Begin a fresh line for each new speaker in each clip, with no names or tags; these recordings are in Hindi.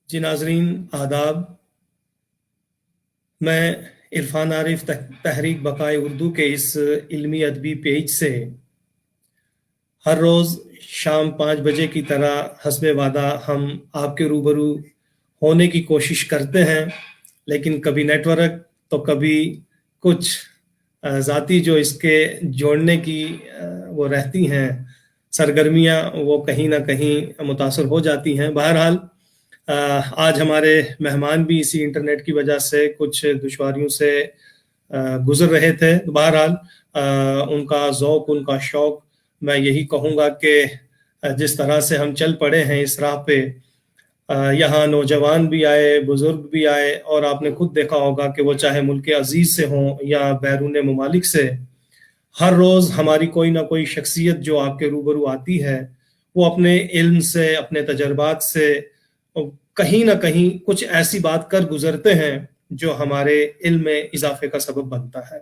जी नाजरीन आदाब। मैं इरफान आरिफ तहरीक बकाए उर्दू के इस इल्मी अदबी पेज से हर रोज़ शाम 5 बजे की तरह हस्बे वादा हम आपके रूबरू होने की कोशिश करते हैं, लेकिन कभी नेटवर्क तो कभी कुछ ज़ाती जो इसके जोड़ने की वो रहती हैं सरगर्मियाँ, वो कहीं ना कहीं मुतासर हो जाती हैं। बहरहाल आज हमारे मेहमान भी इसी इंटरनेट की वजह से कुछ दुश्वारियों से गुजर रहे थे। तो बहरहाल उनका ज़ौक़, उनका शौक़, मैं यही कहूँगा कि जिस तरह से हम चल पड़े हैं इस राह पे, यहाँ नौजवान भी आए, बुज़ुर्ग भी आए, और आपने खुद देखा होगा कि वो चाहे मुल्क अज़ीज़ से हों या बैरून ममालिक से, हर रोज़ हमारी कोई ना कोई शख्सियत जो आपके रूबरू आती है, वो अपने इल्म से, अपने तजर्बात से कहीं ना कहीं कुछ ऐसी बात कर गुजरते हैं जो हमारे इल्म में इजाफे का सबब बनता है।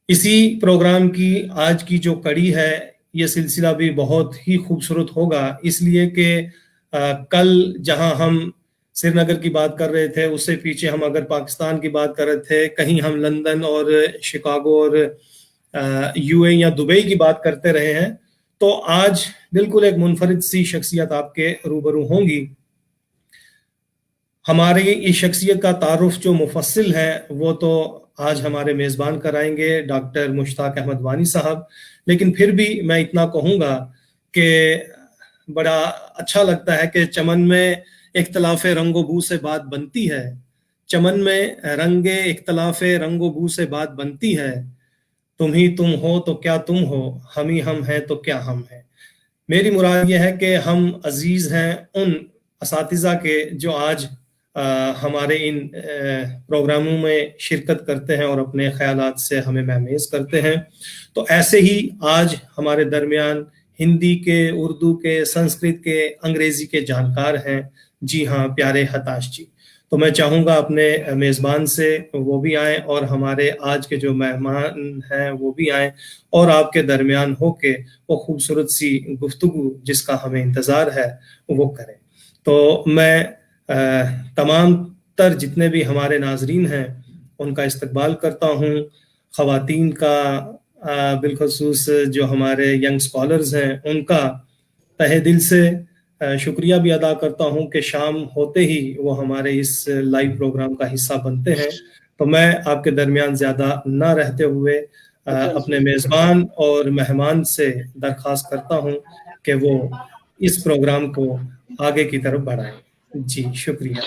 इसी प्रोग्राम की आज की जो कड़ी है, ये सिलसिला भी बहुत ही खूबसूरत होगा, इसलिए कि कल जहां हम श्रीनगर की बात कर रहे थे, उससे पीछे हम अगर पाकिस्तान की बात कर रहे थे, कहीं हम लंदन और शिकागो और यूए या दुबई की बात करते रहे हैं, तो आज बिल्कुल एक मुनफरिद सी शख्सियत आपके रूबरू होंगी। हमारी इस शख्सियत का तारुफ जो मुफस्सिल है वो तो आज हमारे मेज़बान कराएंगे डॉक्टर मुश्ताक अहमद वानी साहब, लेकिन फिर भी मैं इतना कहूँगा कि बड़ा अच्छा लगता है कि चमन में इख्तलाफ रंगो बू से बात बनती है, चमन में रंगे इख्तलाफ रंगो बू से बात बनती है, तुम ही तुम हो तो क्या तुम हो, हम ही हम हैं तो क्या हम हैं। मेरी मुराद ये है कि हम अजीज़ हैं उन असातिज़ा के जो आज हमारे इन प्रोग्रामों में शिरकत करते हैं और अपने ख्यालात से हमें महमेज करते हैं। तो ऐसे ही आज हमारे दरमियान हिंदी के, उर्दू के, संस्कृत के, अंग्रेज़ी के जानकार हैं। जी हाँ, प्यारे हताश जी। तो मैं चाहूँगा अपने मेज़बान से वो भी आएँ और हमारे आज के जो मेहमान हैं वो भी आएँ और आपके दरमियान होके वो खूबसूरत सी गुफ्तगू जिसका हमें इंतज़ार है वो करें। तो मैं तमाम तर जितने भी हमारे नाजरीन हैं उनका इस्तकबाल करता हूँ। ख़वातीन का बिलखसूस जो हमारे यंग स्कॉलर्स हैं उनका तहे दिल से शुक्रिया भी अदा करता हूँ कि शाम होते ही वो हमारे इस लाइव प्रोग्राम का हिस्सा बनते हैं। तो मैं आपके दरमियान ज़्यादा ना रहते हुए अपने मेज़बान और मेहमान से दरख्वास्त करता हूँ कि वो इस प्रोग्राम को आगे की तरफ बढ़ाएं। जी शुक्रिया।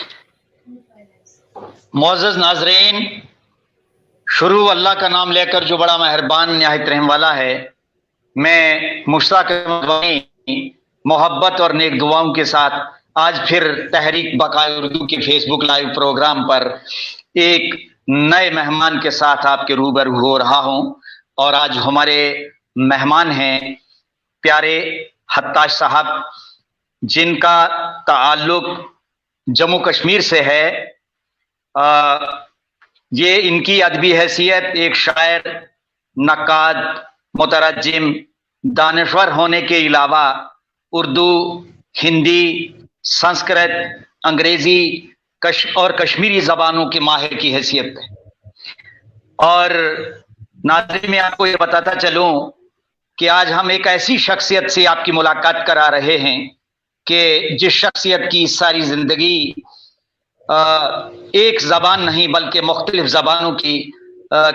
मोअज़्ज़ज़ नाज़रीन, शुरू अल्लाह का नाम लेकर जो बड़ा मेहरबान निहायत रहम वाला है, मैं मुश्ताक अहमद वानी मोहब्बत और नेक दुआओं के साथ आज फिर तहरीक बकाए उर्दू के फेसबुक लाइव प्रोग्राम पर एक नए मेहमान के साथ आपके रूबरू हो रहा हूं। और आज हमारे मेहमान हैं प्यारे हत्ताश साहब, जिनका ताल्लुक जम्मू कश्मीर से है। ये इनकी अदबी हैसियत एक शायर, नक्काद, मुतरज्जिम, दानश्वर होने के अलावा उर्दू, हिंदी, संस्कृत, अंग्रेजी और कश्मीरी ज़बानों के माहिर की हैसियत है। और नाज़रीन, मैं आपको ये बताता चलूं कि आज हम एक ऐसी शख्सियत से आपकी मुलाकात करा रहे हैं कि जिस शख्सियत की सारी जिंदगी एक ज़बान नहीं बल्कि मुख्तलिफ ज़बानों की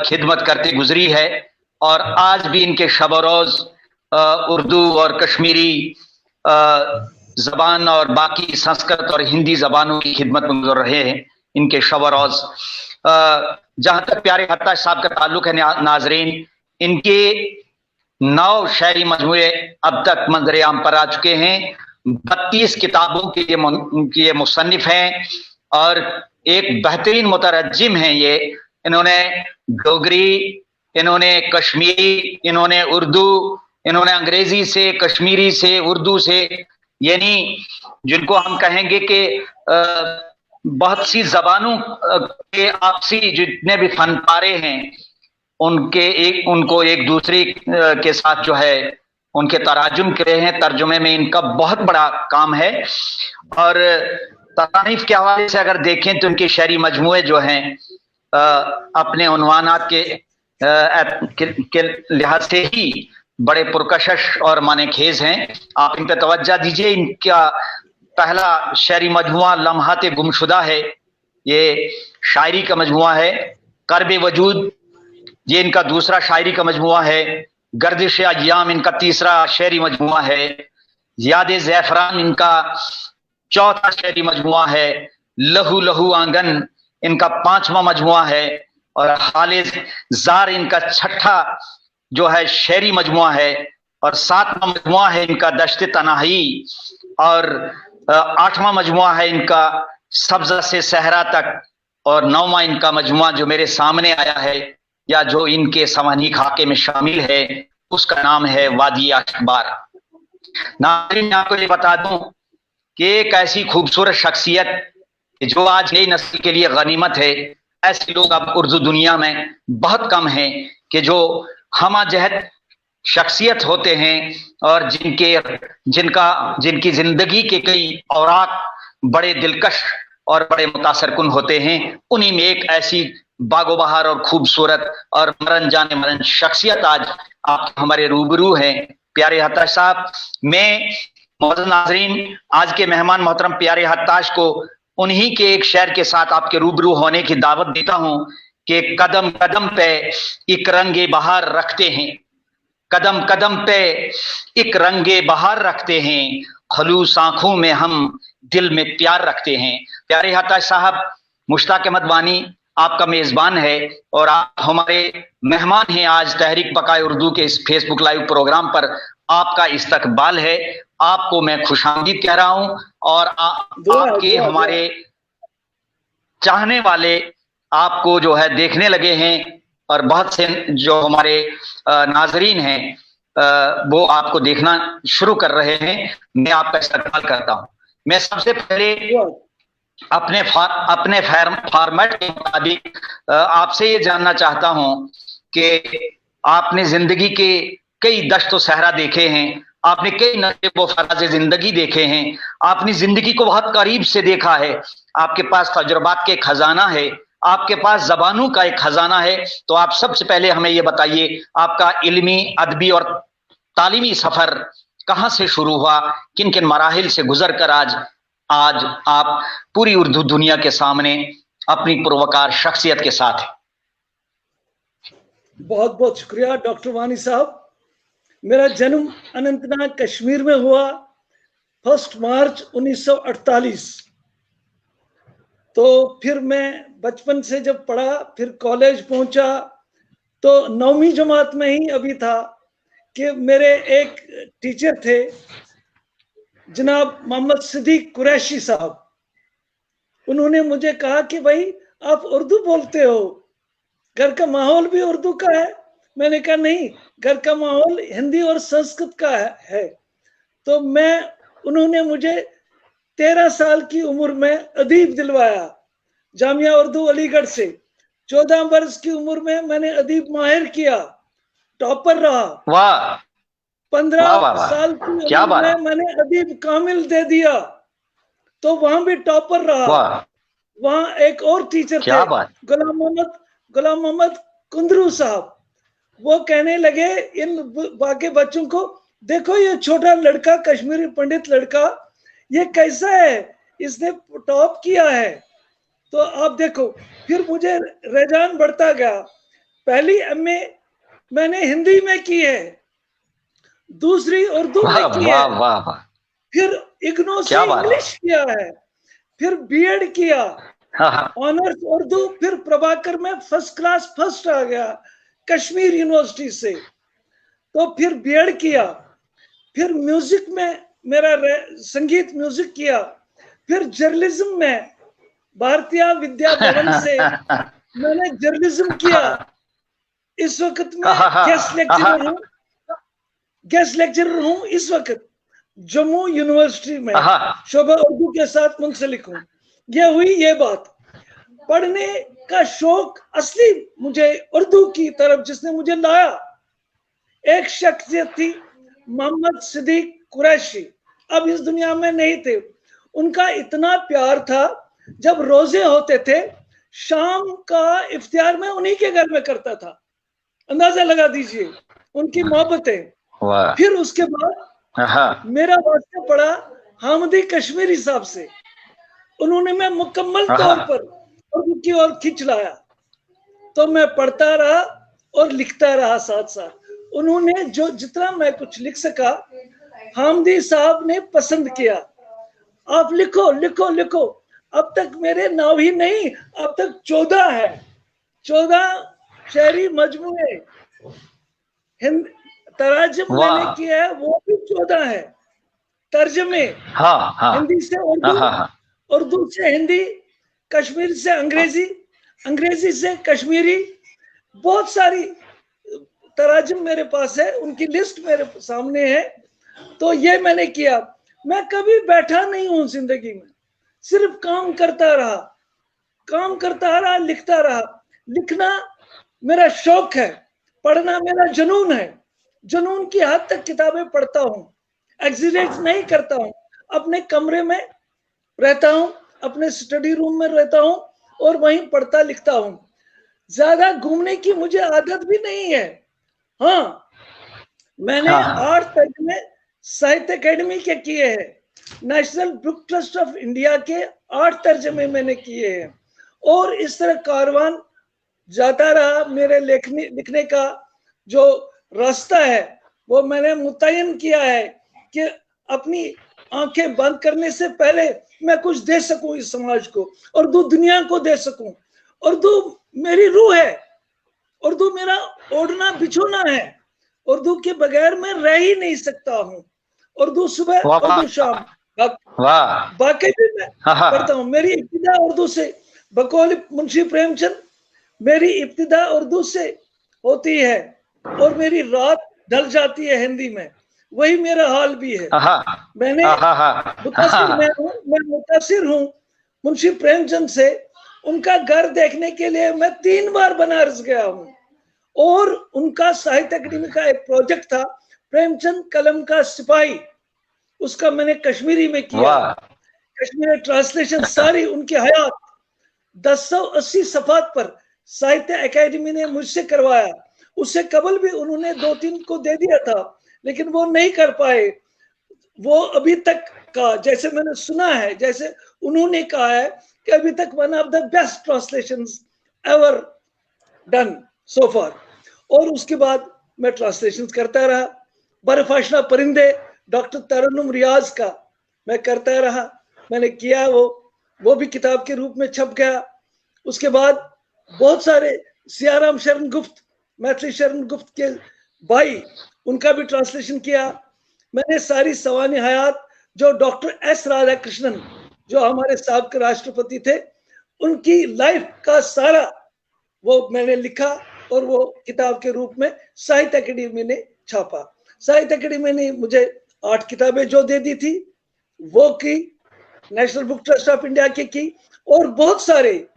खिदमत करते गुजरी है, और आज भी इनके शब रोज़ उर्दू और कश्मीरी ज़बान और बाकी संस्कृत और हिंदी ज़बानों की खिदमत में गुजर रहे हैं इनके शब रोज़। जहाँ तक प्यारे हत्ताश साहब का ताल्लुक है नाजरीन, इनके 9 शायरी मजमूए अब तक मंजर आम पर आ चुके हैं। 32 किताबों के ये मुसन्निफ हैं और एक बेहतरीन मुतरज्जिम हैं। ये इन्होंने डोगरी, इन्होंने कश्मीरी, इन्होंने उर्दू, इन्होंने अंग्रेजी से, कश्मीरी से, उर्दू से, यानी जिनको हम कहेंगे कि बहुत सी जबानों के आपसी जितने भी फन पारे हैं उनको एक दूसरे के साथ जो है उनके तराजुम करे हैं। तर्जुमे में इनका बहुत बड़ा काम है। और तसानीफ के हवाले से अगर देखें तो इनके शायरी मजमूए जो हैं अपने उन्वानात के लिहाज से ही बड़े पुरकशिश और मानेखेज हैं। आप इन पर तवज्जो दीजिए। इनका पहला शायरी मजमुआ लम्हाते गुमशुदा है, ये शायरी का मजमुआ है। कर्ब वजूद ये इनका दूसरा शायरी का मजमुआ है। गर्दिश अय्याम इनका तीसरा शायरी मजमुआ है। याद ज़ैफरान इनका चौथा शायरी मजमुआ है। लहू लहू आंगन इनका पांचवा मजमुआ है। और हाले जार इनका छठा जो है शायरी मजमुआ है। और सातवां मजमुआ है इनका दश्त तनाही। और आठवां मजमुआ है इनका सब्जा से सहरा तक। और नौवां इनका मजमुआ जो मेरे सामने आया है या जो इनके सवानी खाके में शामिल है उसका नाम है वादी अखबार। नाज़रीन, मैं आपको ये बता दूं कि एक ऐसी खूबसूरत शख्सियत जो आज नई नस्ल के लिए गनीमत है, ऐसे लोग अब उर्दू दुनिया में बहुत कम हैं कि जो हमाजहत शख्सियत होते हैं और जिनकी जिंदगी के कई औराक बड़े दिलकश और बड़े मुतासरकुन होते हैं। उन्हीं में एक ऐसी बागोबहार और खूबसूरत और मरन जाने मरन शख्सियत आज आप हमारे रूबरू हैं। प्यारे हत्ताश साहब, मैं मोअज़्ज़ज़ नाज़रीन आज के मेहमान मोहतरम प्यारे हत्ताश को उन्हीं के एक शेर के साथ आपके रूबरू होने की दावत देता हूं कि कदम कदम पे एक रंगे बहार रखते हैं। कदम कदम पे एक रंगे बहार रखते हैं। खलूस आंखों में हम दिल में प्यार रखते हैं। प्यारे हत्ताश साहब, मुश्ताक अहमद वानी आपका मेजबान है और आप हमारे मेहमान हैं आज तहरीक बकाए उर्दू के इस फेसबुक लाइव प्रोग्राम पर। आपका इस्तकबाल है, आपको मैं खुशामदीद कह रहा हूं। और आपके हमारे चाहने वाले आपको जो है देखने लगे हैं और बहुत से जो हमारे नाजरीन हैं वो आपको देखना शुरू कर रहे हैं। मैं आपका इस्तकबाल करता हूं। मैं सबसे पहले अपने फॉर्मेट के मुताबिक आपसे ये जानना चाहता हूं कि आपने जिंदगी के कई दश्त व सहरा देखे हैं, आपने कई नशे व फराज जिंदगी देखे हैं, आपने जिंदगी को बहुत करीब से देखा है, आपके पास तजुर्बात के खजाना है, आपके पास जबानों का एक खजाना है। तो आप सबसे पहले हमें ये बताइए, आपका इल्मी, अदबी और तालीमी सफर कहाँ से शुरू हुआ, किन किन मराहिल से गुजर कर आज आप पूरी उर्दू दुनिया के सामने अपनी पुरवकार शख्सियत के साथ हैं।
बहुत बहुत शुक्रिया डॉक्टर वानी साहब। मेरा जन्म अनंतनाग कश्मीर में हुआ 1 मार्च 1948। तो फिर मैं बचपन से जब पढ़ा, फिर कॉलेज पहुंचा, तो 9वीं जमात में ही अभी था कि मेरे एक टीचर थे जनाब मोहम्मद सिद्दीक कुरैशी साहब। उन्होंने मुझे कहा कि भाई आप उर्दू बोलते हो, घर का माहौल भी उर्दू का है। मैंने कहा नहीं, घर का माहौल हिंदी और संस्कृत का है। तो उन्होंने मुझे 13 साल की उम्र में अदीब दिलवाया जामिया उर्दू अलीगढ़ से। 14 वर्ष की उम्र में मैंने अदीब माहिर किया, टॉपर रहा।
वाह।
15 साल की उम्र में मैंने अदीब कामिल दे दिया, तो वहां भी टॉपर रहा। वहां एक और टीचर थे गुलाम मोहम्मद कुंदरू साहब। वो कहने लगे इन बाकी बच्चों को, देखो ये छोटा लड़का, कश्मीरी पंडित लड़का, ये कैसा है, इसने टॉप किया है। तो आप देखो, फिर मुझे रुझान बढ़ता गया। पहली एमए मैंने हिंदी में की है, दूसरी उर्दू में की है, फिर इग्नो से इंग्लिश किया है, फिर बीएड किया, ऑनर्स उर्दू, फिर प्रभाकर में फर्स्ट क्लास फर्स्ट आ गया कश्मीर यूनिवर्सिटी से। तो फिर बीएड किया, फिर म्यूजिक में मेरा संगीत म्यूजिक किया, फिर जर्नलिज्म में भारतीय विद्या भवन से मैंने जर्नलिज्म किया। इस वक्त मैं गेस्ट लेक्चरर हूँ इस वक्त जम्मू यूनिवर्सिटी में, शोभा उर्दू के साथ मुंसलिक हूँ। ये हुई ये बात। पढ़ने का शौक असली मुझे उर्दू की तरफ जिसने मुझे लाया, एक शख्सियत थी मोहम्मद सिद्दीक कुरैशी। अब इस दुनिया में नहीं थे। उनका इतना प्यार था, जब रोजे होते थे शाम का इफ्तियार में उन्हीं के घर में करता था। अंदाजा लगा दीजिए उनकी मोहब्बतें। फिर उसके बाद मेरा वास्ता पड़ा हामिदी कश्मीरी साहब से। उन्होंने मैं मुकम्मल तौर पर उर्दू की ओर खींच लाया, तो मैं पढ़ता रहा और लिखता रहा साथ साथ। उन्होंने जो जितना मैं कुछ लिख सका हामिदी साहब ने पसंद किया। आप लिखो लिखो लिखो। अब तक मेरे 9 ही नहीं, अब तक 14 है, 14 शायरी मजमूए तराजम मैंने किया है, वो भी 14 है। तर्जमे हिंदी से उर्दू, उर्दू से हिंदी, कश्मीर से अंग्रेजी, अंग्रेजी से कश्मीरी, बहुत सारी तराजम मेरे पास है, उनकी लिस्ट मेरे सामने है। तो ये मैंने किया। मैं कभी बैठा नहीं हूं जिंदगी में, सिर्फ काम करता रहा, काम करता रहा, लिखता रहा। लिखना मेरा शौक है, पढ़ना मेरा जुनून है। जुनून की हद तक किताबें पढ़ता हूँ, एक्सिलेट नहीं करता हूँ। अपने कमरे में रहता हूँ, अपने स्टडी रूम में रहता हूँ और वहीं पढ़ता लिखता हूँ। ज्यादा घूमने की मुझे आदत भी नहीं है। हाँ, मैंने 8 तर्जमे साहित्य अकेडमी के किए हैं, national book trust of India के 8 तर्जमे मैंने किए हैं। और इस तरह कारवान जाता रहा। मेरे लिखने का जो रास्ता है वो मैंने मुतय्यन किया है कि अपनी आंखें बंद करने से पहले मैं कुछ दे सकूं इस समाज को, उर्दू दुनिया को दे सकूं। उर्दू मेरी रूह है, उर्दू मेरा ओढ़ना बिछोना है। उर्दू के बगैर मैं रह ही नहीं सकता हूँ। उर्दू सुबह, उर्दू शाम, बाकी भी मैं पढ़ता हूँ। मेरी इब्तिदा उर्दू से, बकौल मुंशी प्रेमचंद, मेरी इब्तिदा उर्दू से होती है और मेरी रात ढल जाती है हिंदी में। वही मेरा हाल भी है। मैं मुतासिर हूँ मुंशी प्रेमचंद से। उनका घर देखने के लिए मैं 3 बार बनारस गया हूँ। और उनका साहित्य अकेडमी का एक प्रोजेक्ट था, प्रेमचंद कलम का सिपाही, उसका मैंने कश्मीरी में किया। कश्मीरी ट्रांसलेशन सारी उनकी हयात 1080 सफात पर साहित्य अकेडमी ने मुझसे करवाया। उससे कबल भी उन्होंने 2-3 को दे दिया था, लेकिन वो नहीं कर पाए। वो अभी तक का, जैसे मैंने सुना है, जैसे उन्होंने कहा है कि अभी तक one of the best translations ever done so far. और उसके बाद मैं ट्रांसलेशन करता रहा। बर्फाशना परिंदे डॉक्टर तरन्नुम रियाज का मैं करता रहा, मैंने किया। वो भी किताब के रूप में छप गया। उसके बाद बहुत सारे सियाराम शरण गुप्त, मैथिली शरण गुप्त के भाई, उनका भी ट्रांसलेशन किया। मैंने सारी सवानी हयात जो डॉक्टर एस राधाकृष्णन, जो हमारे साहब के राष्ट्रपति थे, उनकी लाइफ का सारा वो मैंने लिखा और वो किताब के रूप में साहित्य अकेडमी ने छापा। साहित्य अकेडमी ने मुझे 8 किताबें जो दे दी थी वो की, national book trust of India की, और बहुत सारे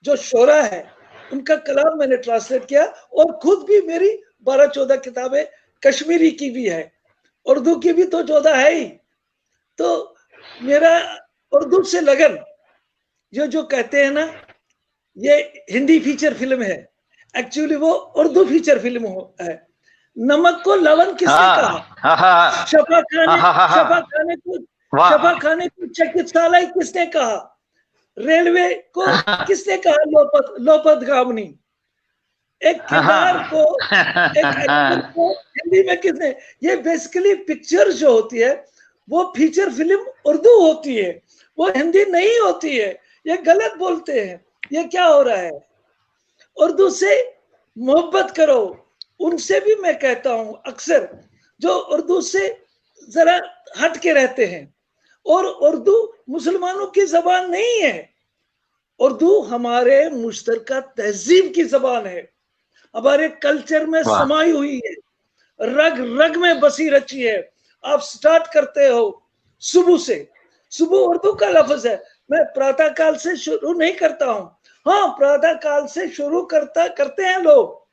जो शोरा है उनका कलाम मैंने ट्रांसलेट किया। और खुद भी मेरी 12-14 किताबें कश्मीरी की भी है, उर्दू की भी तो 14 है ही। तो मेरा उर्दू से लगन, जो कहते हैं ना ये हिंदी फीचर फिल्म है, एक्चुअली वो उर्दू फीचर फिल्म है। नमक को लवण किसने कहा? शफा खाने को चिकित्सालय किसने कहा? रेलवे को किसने कहा लोपदगामिनी? एक किरदार को, एक एक्टर को हिंदी में किसने? ये बेसिकली पिक्चर जो होती है वो फीचर फिल्म उर्दू होती है, वो हिंदी नहीं होती है। ये गलत बोलते हैं। ये क्या हो रहा है? उर्दू से मोहब्बत करो। उनसे भी मैं कहता हूं अक्सर, जो उर्दू से जरा हट के रहते हैं। और उर्दू मुसलमानों की जबान नहीं है, उर्दू हमारे मुश्तरका तहजीब की जबान है, हमारे कल्चर में समाई हुई है, रग रग में बसी रची है। आप स्टार्ट करते हो सुबह से, सुबह उर्दू का लफ्ज है। मैं प्रातः काल से शुरू नहीं करता हूं। हाँ, प्रातः काल से शुरू करते हैं लोग,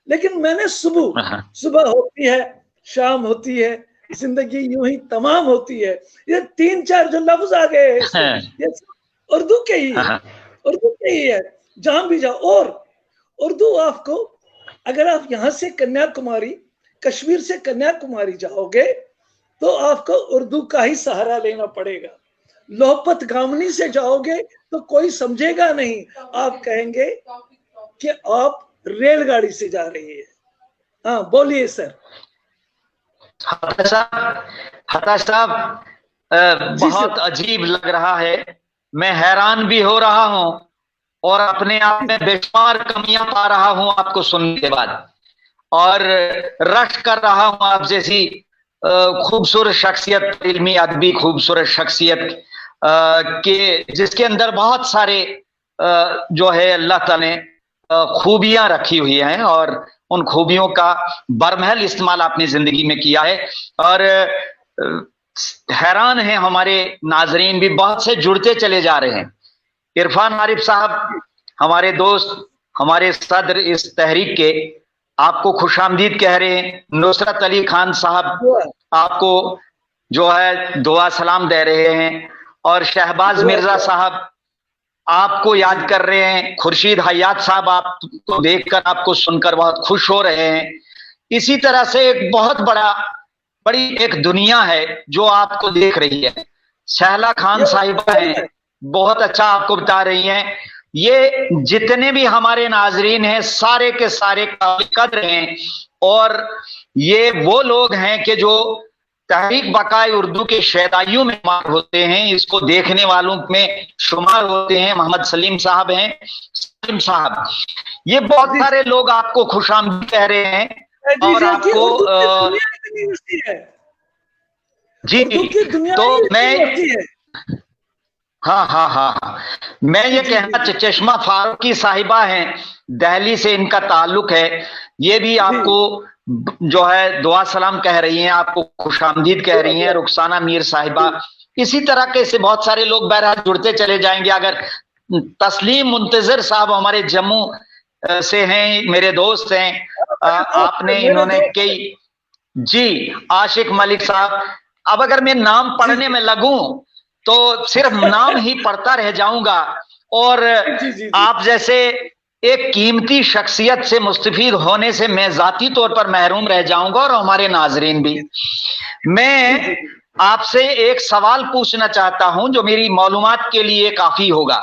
लेकिन मैंने सुबह होती है, शाम होती है, जिंदगी यूं ही तमाम होती है। ये 3-4 जो लफ्ज आ गए ये उर्दू के ही है, उर्दू के ही है जहां भी जाओ। और उर्दू आपको, अगर आप यहाँ से कन्याकुमारी, कश्मीर से कन्याकुमारी जाओगे तो आपको उर्दू का ही सहारा लेना पड़ेगा। लोहपत गामनी से जाओगे तो कोई समझेगा नहीं, आप कहेंगे कि आप रेलगाड़ी से जा रही है। हाँ बोलिए सर।
हताश साहब, बहुत अजीब लग रहा है, मैं हैरान भी हो रहा हूं और अपने आप में बेशुमार कमियां पा रहा हूं आपको सुनने के बाद, और रश्क कर रहा हूं आप जैसी खूबसूरत शख्सियत, इल्मी अदबी खूबसूरत शख्सियत के जिसके अंदर बहुत सारे जो है अल्लाह ताला ने खूबियां रखी हुई हैं, और उन खूबियों का बरमहल इस्तेमाल आपने जिंदगी में किया है। और हैरान है, हमारे नाजरीन भी बहुत से जुड़ते चले जा रहे हैं। इरफान आरिफ साहब हमारे दोस्त, हमारे सदर इस तहरीक के, आपको खुशामदीद कह रहे हैं। नुसरत अली खान साहब आपको जो है दुआ सलाम दे रहे हैं, और शहबाज मिर्जा साहब आपको याद कर रहे हैं। खुर्शीद हयात साहब आपको देखकर, आपको सुनकर बहुत खुश हो रहे हैं। इसी तरह से एक बहुत बड़ी एक दुनिया है जो आपको देख रही है। सहला खान साहिबा हैं, बहुत अच्छा आपको बता रही हैं। ये जितने भी हमारे नाजरीन हैं सारे के सारे काबिल कद्र हैं, और ये वो लोग हैं कि जो तहरीक बकाए उर्दू के शैदाइयों में शुमार होते हैं, इसको देखने वालों में शुमार होते हैं। मोहम्मद सलीम साहब हैं, सलीम साहब, ये बहुत सारे लोग आपको खुशामदीद कह रहे हैं और आपको जी। तो मैं हाँ, मैं ये कहना, चश्मा फारूकी साहिबा हैं, दिल्ली से इनका ताल्लुक है, ये भी आपको जो है दुआ सलाम कह रही हैं, आपको खुशामदीद कह रही हैं। रुखसाना मीर साहिबा, इसी तरह के से बहुत सारे लोग बहरहाल जुड़ते चले जाएंगे। अगर तस्लीम मुंतजर साहब हमारे जम्मू से हैं, मेरे दोस्त हैं, आपने इन्होंने कई जी, आशिक मलिक साहब, अब अगर मैं नाम पढ़ने में लगूं तो सिर्फ नाम ही पढ़ता रह जाऊंगा, और आप जैसे एक कीमती शख्सियत से मुस्तफीद होने से मैं जाती तौर पर महरूम रह जाऊंगा, और हमारे नाजरीन भी। मैं आपसे एक सवाल पूछना चाहता हूं जो मेरी मालूमात के लिए काफी होगा।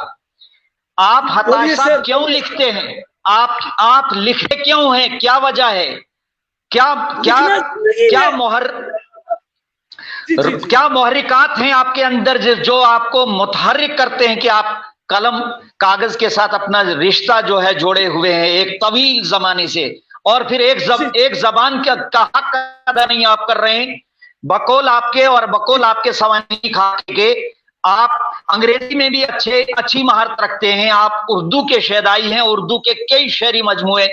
आप हताशा क्यों लिखते हैं? आप लिखते क्यों हैं? क्या वजह है? क्या मोहरिकात हैं आपके अंदर जो आपको मुतहर्रिक करते हैं कि आप कलम कागज के साथ अपना रिश्ता जो है जोड़े हुए हैं एक तवील जमाने से, और फिर एक जबान का हक अदा नहीं आप कर रहे हैं? बकौल आपके सवानी खा के आप अंग्रेजी में भी अच्छी महारत रखते हैं, आप उर्दू के शैदाई हैं, उर्दू के कई शेरी मजमुए,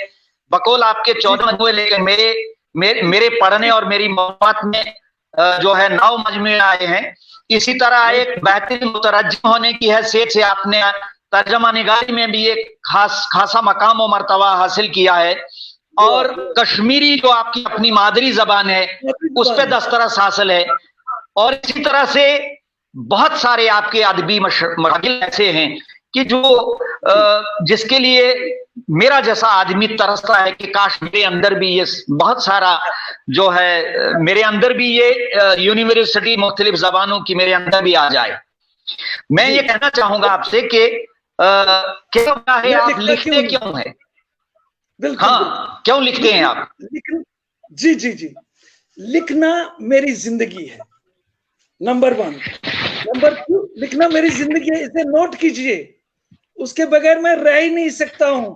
बकौल आपके 14 मजमुए, लेकिन मेरे पढ़ने और मेरी मालूमात में जो है 9 मजमुए आए हैं। इसी तरह एक बेहतरीन मुतरज्जिम होने की हैसियत से आपने तर्जमा निगारी में भी एक खासा मकाम और मर्तबा हासिल किया है, और कश्मीरी जो आपकी अपनी मादरी जबान है उस पर दस्तरस हासिल है। और इसी तरह से बहुत सारे आपके अदबी मशागिल ऐसे हैं कि जिसके लिए मेरा जैसा आदमी तरसता है कि काश मेरे अंदर भी ये बहुत सारा जो है, मेरे अंदर भी ये यूनिवर्सिटी मुख्तलिफ जबानों की मेरे अंदर भी आ जाए। मैं ये कहना चाहूंगा आपसे कि क्या है, आप लिखते क्यों हैं? हाँ, क्यों लिखते हैं आप?
जी, लिखना मेरी जिंदगी है, नंबर 1। नंबर 2, लिखना मेरी जिंदगी है, इसे नोट कीजिए। उसके बगैर मैं रह ही नहीं सकता हूं।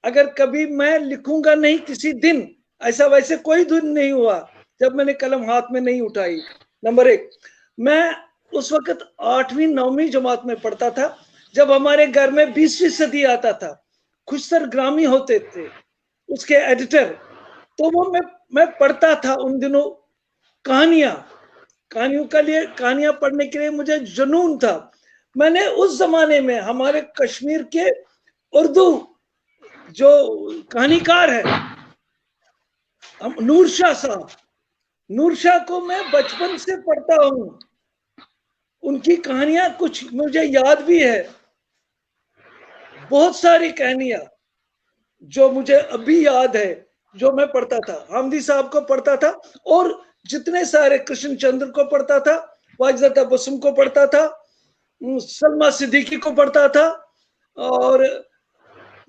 अगर कभी मैं लिखूंगा नहीं किसी दिन, ऐसा वैसे कोई दिन नहीं हुआ जब मैंने कलम हाथ में नहीं उठाई। नंबर 1, मैं उस वक्त 8वीं 9वीं जमात में पढ़ता था जब हमारे घर में 20वीं सदी आता था। खुशसर ग्रामी होते थे उसके एडिटर, तो वो मैं पढ़ता था उन दिनों कहानियां पढ़ने के लिए मुझे जुनून था। मैंने उस जमाने में हमारे कश्मीर के उर्दू जो कहानीकार है नूर शाह साहब, नूर शाह को मैं बचपन से पढ़ता हूं, उनकी कहानियां कुछ मुझे याद भी है, बहुत सारी कहानियां जो मुझे अभी याद है, जो मैं पढ़ता था, हामिदी साहब को पढ़ता था और जितने सारे कृष्ण चंद्र को पढ़ता था, वाजिद तबस्सुम को पढ़ता था, सलमा सिद्दीकी को पढ़ता था, और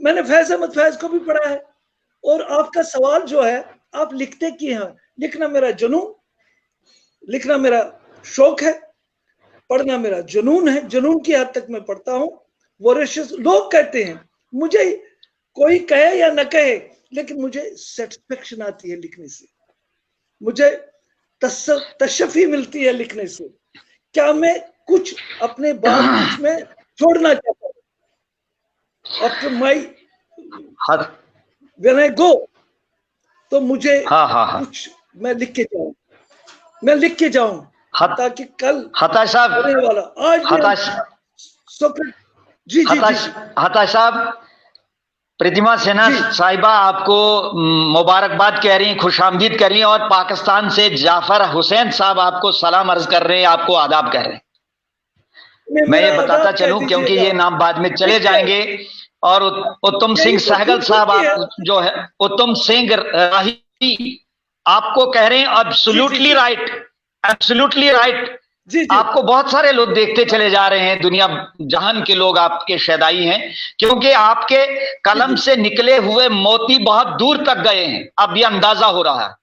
मैंने फैज अहमद फैज को भी पढ़ा है। और आपका सवाल जो है, आप लिखते की हैं, लिखना मेरा जुनून, लिखना मेरा शौक है, पढ़ना मेरा जुनून है, जुनून की हद तक मैं पढ़ता हूँ। वोरेशियस लोग कहते हैं, मुझे कोई कहे या न कहे, लेकिन मुझे सेटिस्फेक्शन आती है लिखने से, मुझे तशफ़ी मिलती है लिखने से। क्या मैं कुछ अपने बात में छोड़ना चाहता हूँ आफ्टर माई व्हेन आई गो, तो मुझे कुछ मैं लिख के जाऊं, मैं लिख के जाऊं, ताकि कल
साहब
वाला आज जी
साहब, प्रतिमा सिन्हा साहिबा आपको मुबारकबाद कह रही हैं, खुशामदीद कर रही हैं, और पाकिस्तान से जाफर हुसैन साहब आपको सलाम अर्ज कर रहे हैं, आपको आदाब कर रहे हैं। मैं ये बताता चलूं क्योंकि ये नाम बाद में चले जाएंगे। और उत्तम सिंह सहगल साहब, आप जो है उत्तम सिंह राही, आपको कह रहे हैं एब्सोल्युटली राइट, एब्सोल्युटली राइट। आपको बहुत सारे लोग देखते चले जा रहे हैं, दुनिया जहान के लोग आपके शैदाई हैं, क्योंकि आपके कलम से निकले हुए मोती बहुत दूर तक गए हैं। अब ये अंदाजा हो रहा है,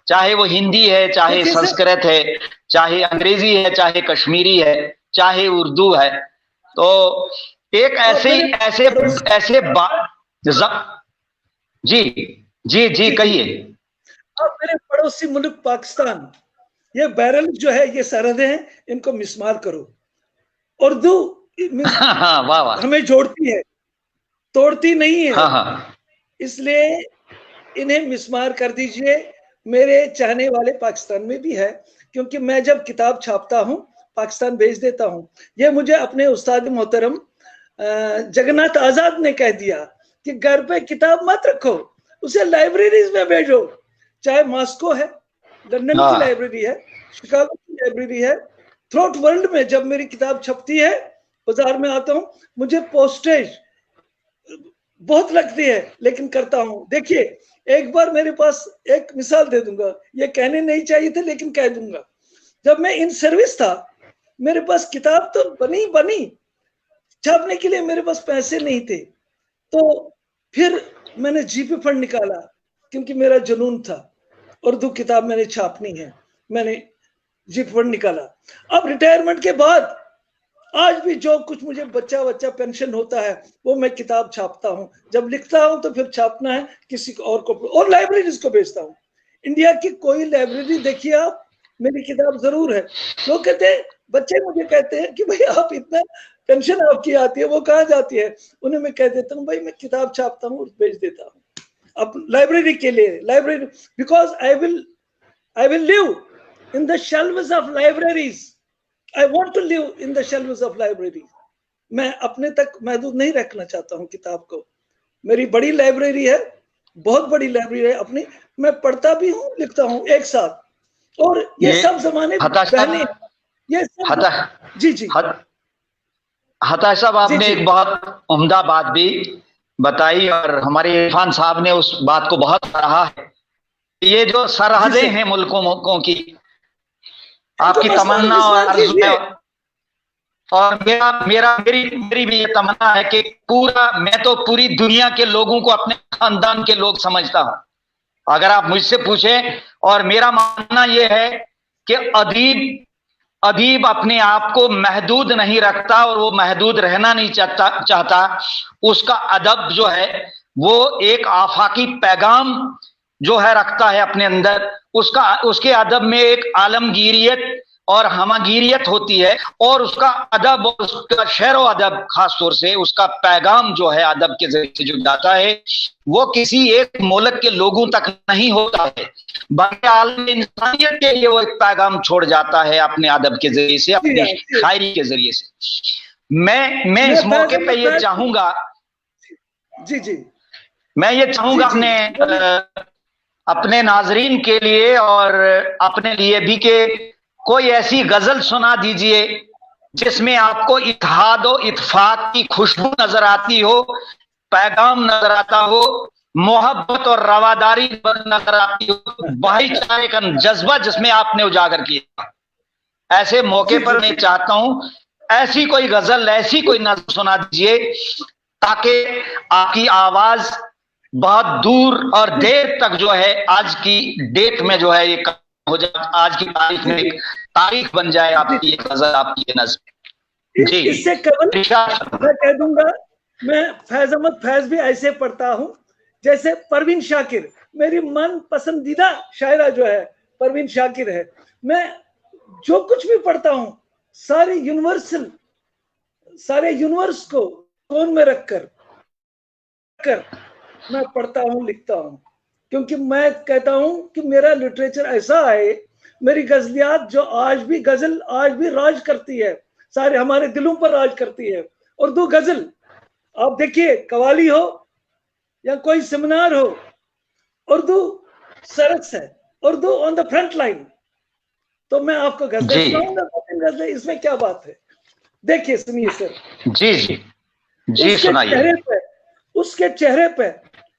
चाहे वो हिंदी है, चाहे संस्कृत है, चाहे अंग्रेजी है, चाहे कश्मीरी है, चाहे उर्दू है। तो एक ऐसे जी कहिए।
अब मेरे पड़ोसी मुल्क पाकिस्तान, ये बैरल जो है, ये सरहदें हैं, इनको मिसमार करो। उर्दू हमें जोड़ती है, तोड़ती नहीं है, इसलिए इन्हें मिसमार कर दीजिए। मेरे चाहने वाले पाकिस्तान में भी है, क्योंकि मैं जब किताब छापता हूं पाकिस्तान भेज देता हूं। ये मुझे अपने उस्ताद मोहतरम जगन्नाथ आजाद ने कह दिया कि घर पे किताब मत रखो, उसे लाइब्रेरीज में भेजो, चाहे मॉस्को है, लंदन की लाइब्रेरी है, शिकागो की लाइब्रेरी है, थ्रोट वर्ल्ड में जब मेरी किताब छपती है, बाजार में आता हूं, मुझे पोस्टेज बहुत लगती है, लेकिन करता हूं। देखिए, एक बार मेरे पास एक मिसाल दे दूंगा, ये कहने नहीं चाहिए थे लेकिन कह दूंगा। जब मैं इन सर्विस था, मेरे पास किताब तो बनी छापने के लिए मेरे पास पैसे नहीं थे, तो फिर मैंने जीपी फंड निकाला, क्योंकि मेरा जुनून था, उर्दू किताब मैंने छापनी है, मैंने जीपी फंड निकाला। अब रिटायरमेंट के बाद आज भी जो कुछ मुझे बच्चा पेंशन होता है, वो मैं किताब छापता हूं। जब लिखता हूं तो फिर छापना है किसी और को, और लाइब्रेरीज को भेजता हूं। इंडिया की कोई लाइब्रेरी देखिए आप, मेरी किताब जरूर है। लोग कहते हैं, बच्चे मुझे कहते हैं कि भाई आप इतना पेंशन आपकी आती है, वो कहाँ जाती है? उन्हें मैं कह देता हूँ, भाई मैं किताब छापता हूँ और भेज देता हूँ अब लाइब्रेरी के लिए। Library, because I will live in the shelves of libraries, I want to live in the shelves of library. मैं अपने तक महदूद नहीं रखना चाहता हूँ किताब को। मेरी बड़ी लाइब्रेरी है, बहुत बड़ी लाइब्रेरी है अपनी, मैं पढ़ता भी हूँ, लिखता हूँ एक साथ। और ये सब जमाने पहले, ये सब जी
हताश साहब, आपने एक बहुत उम्दा बात भी बताई, और हमारे इरफान साहब ने उस बात को बहुत सराहा है। ये जो सरहदें हैं मुल्कों की, आपकी तमन्ना और आरज़ू है, और मेरी भी ये तमन्ना है कि मैं तो पूरी दुनिया के लोगों को अपने खानदान के लोग समझता हूं। अगर आप मुझसे पूछें, और मेरा मानना ये है कि अदीब अपने आप को महदूद नहीं रखता, और वो महदूद रहना नहीं चाहता। उसका अदब जो है वो एक आफाकी पैगाम जो है रखता है अपने अंदर। उसके अदब में एक आलमगीरियत और हमागिरियत होती है, और उसका अदब और उसका शेर व अदब, खास तौर से उसका पैगाम जो है अदब के जरिए से जो जाता है, वो किसी एक मुल्क के लोगों तक नहीं होता है, बल्कि आलम इंसानियत के लिए वो एक पैगाम छोड़ जाता है अपने अदब के जरिए से, अपनी शायरी के जरिए से। मैं इस मौके पे ये चाहूंगा, मैं ये चाहूंगा अपने नाजरीन के लिए और अपने लिए भी कि कोई ऐसी गजल सुना दीजिए जिसमें आपको इत्तेहाद और इत्तेफाक की खुशबू नजर आती हो, पैगाम नजर आता हो, मोहब्बत और रवादारी नजर आती हो, भाईचारे का जज्बा जिसमें आपने उजागर किया। ऐसे मौके पर मैं चाहता हूं ऐसी कोई गजल, ऐसी कोई नज़्म सुना दीजिए ताकि आपकी आवाज बहुत दूर और देर तक जो है आज की डेट में जो है ये हो जाए, आज की तारीख में एक तारीख बन जाए आपकी ये गजल, आपकी ये नज़्म। जी,
इससे कबल मैं कह दूंगा, मैं फैज अहमद फैज भी ऐसे पढ़ता हूं जैसे परवीन शाकिर, मेरी मन पसंदीदा शायरा जो है परवीन शाकिर है। मैं जो कुछ भी पढ़ता हूं सारे यूनिवर्स को कोन में रखकर मैं पढ़ता हूं, लिखता हूं, क्योंकि मैं कहता हूं कि मेरा लिटरेचर ऐसा है, मेरी गजलियात जो गजल आज भी राज करती है, सारे हमारे दिलों पर राज करती है। उर्दू गजल आप देखिए, कवाली हो या कोई सेमिनार हो, उर्दू सरस है, Urdu on the front line. तो मैं आपको गजल सुनाऊंगा, इसमें क्या बात है? देखिए, सुनिए सर।
जी जी जी, सुनाइए।
उसके चेहरे पे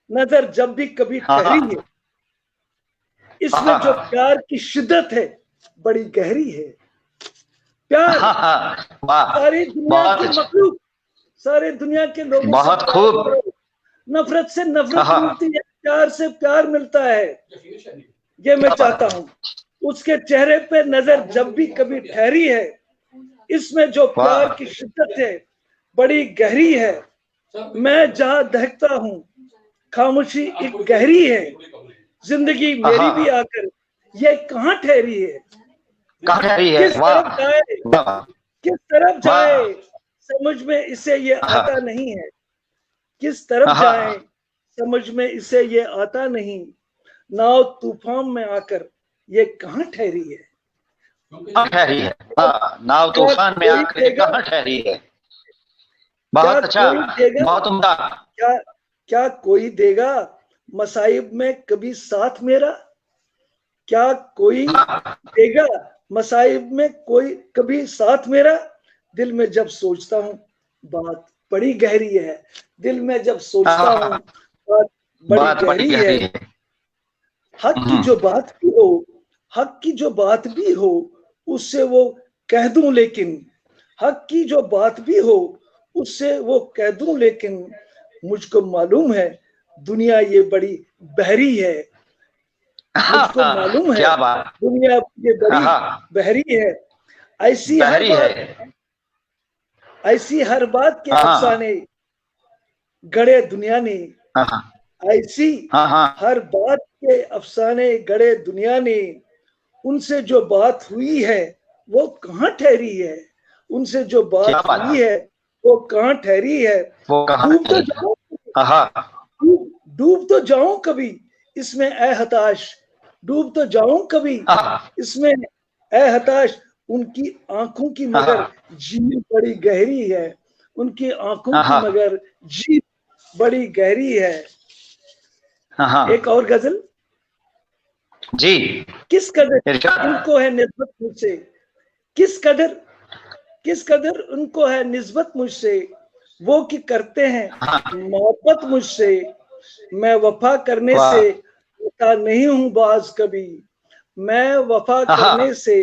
नजर जब भी कभी ठहरी है, इसमें जो प्यार की शिद्दत है बड़ी गहरी है। प्यार सारी दुनिया की मखलूक, सारे दुनिया के लोगों
बहुत खूब,
नफरत से नफरत मिलती है, प्यार से प्यार मिलता है, ये मैं चाहता हूँ। उसके चेहरे पे नजर जब भी कभी ठहरी है, इसमें जो प्यार की शिद्दत है बड़ी गहरी है। मैं जहां दहकता हूँ खामोशी एक गहरी है, जिंदगी मेरी भी आकर ये कहाँ ठहरी है? किस तरफ जाए समझ में इसे ये आता नहीं है, किस तरफ जाए समझ में इसे ये आता नहीं, नाव तूफान में आकर ये कहाँ ठहरी है?
नाव तूफान में आकर कहाँ ठहरी है? बहुत अच्छा, बहुत उम्दा।
क्या कोई देगा मसाइब में कभी साथ मेरा? क्या कोई देगा मसाइब में कोई कभी साथ मेरा? दिल में जब सोचता हूँ बात बड़ी गहरी है, दिल में जब सोचता हूँ बात बड़ी गहरी है। हक की जो बात भी हो, हक की जो बात भी हो उससे वो कह दूं, लेकिन हक की जो बात भी हो उससे वो कह दूं, लेकिन मुझको मालूम है दुनिया ये बड़ी बहरी है। मुझको मालूम है दुनिया ये बड़ी बहरी है। ऐसी हर बात के अफसाने गढ़े दुनिया ने, ऐसी हर बात के अफसाने गढ़े दुनिया ने, उनसे जो बात हुई है वो कहाँ ठहरी है? उनसे जो बात हुई है वो कहाँ ठहरी है? डूब तो जाऊं कभी इसमें ए हताश, डूब तो जाऊं कभी इसमें ए हताश। उनकी आंखों की मगर झील बड़ी गहरी है, उनकी आंखों की मगर झील बड़ी गहरी है। एक और गजल
जी।
किस कदर उनको है निस्बत मुझसे, किस कदर उनको है निस्बत मुझसे, वो कि करते हैं मोहब्बत मुझसे। मैं वफा करने से आता नहीं हूँ बाज कभी, मैं वफा करने से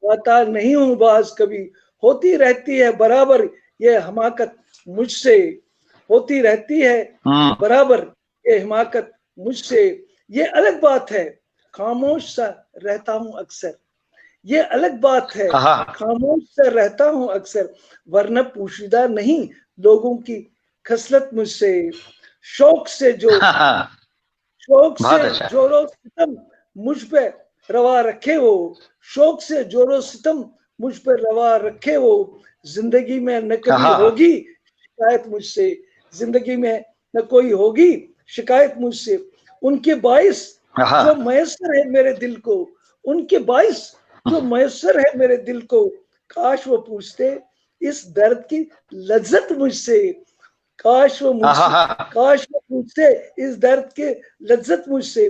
आता नहीं हूँ बाज कभी। होती रहती है बराबर ये हमाकत मुझसे, होती रहती है बराबर ये हिमाकत मुझसे। ये अलग बात है खामोश सा रहता हूँ अक्सर, ये अलग बात है खामोश सा रहता हूँ अक्सर, वरना पोशीदा नहीं लोगों की खसलत मुझसे। शौक से जोरो सितम मुझ पे रवा रखे वो, शौक से जोरो सितम मुझ पे रवा रखे वो। जिंदगी में न कभी होगी शिकायत मुझसे, जिंदगी में न कोई होगी शिकायत मुझसे। उनके बाइस जो मयसर है मेरे दिल को, उनके बाइस जो मयसर है मेरे दिल को, काश वो पूछते इस दर्द की लज्जत मुझसे, काश वो पूछते इस दर्द के लज्जत मुझसे।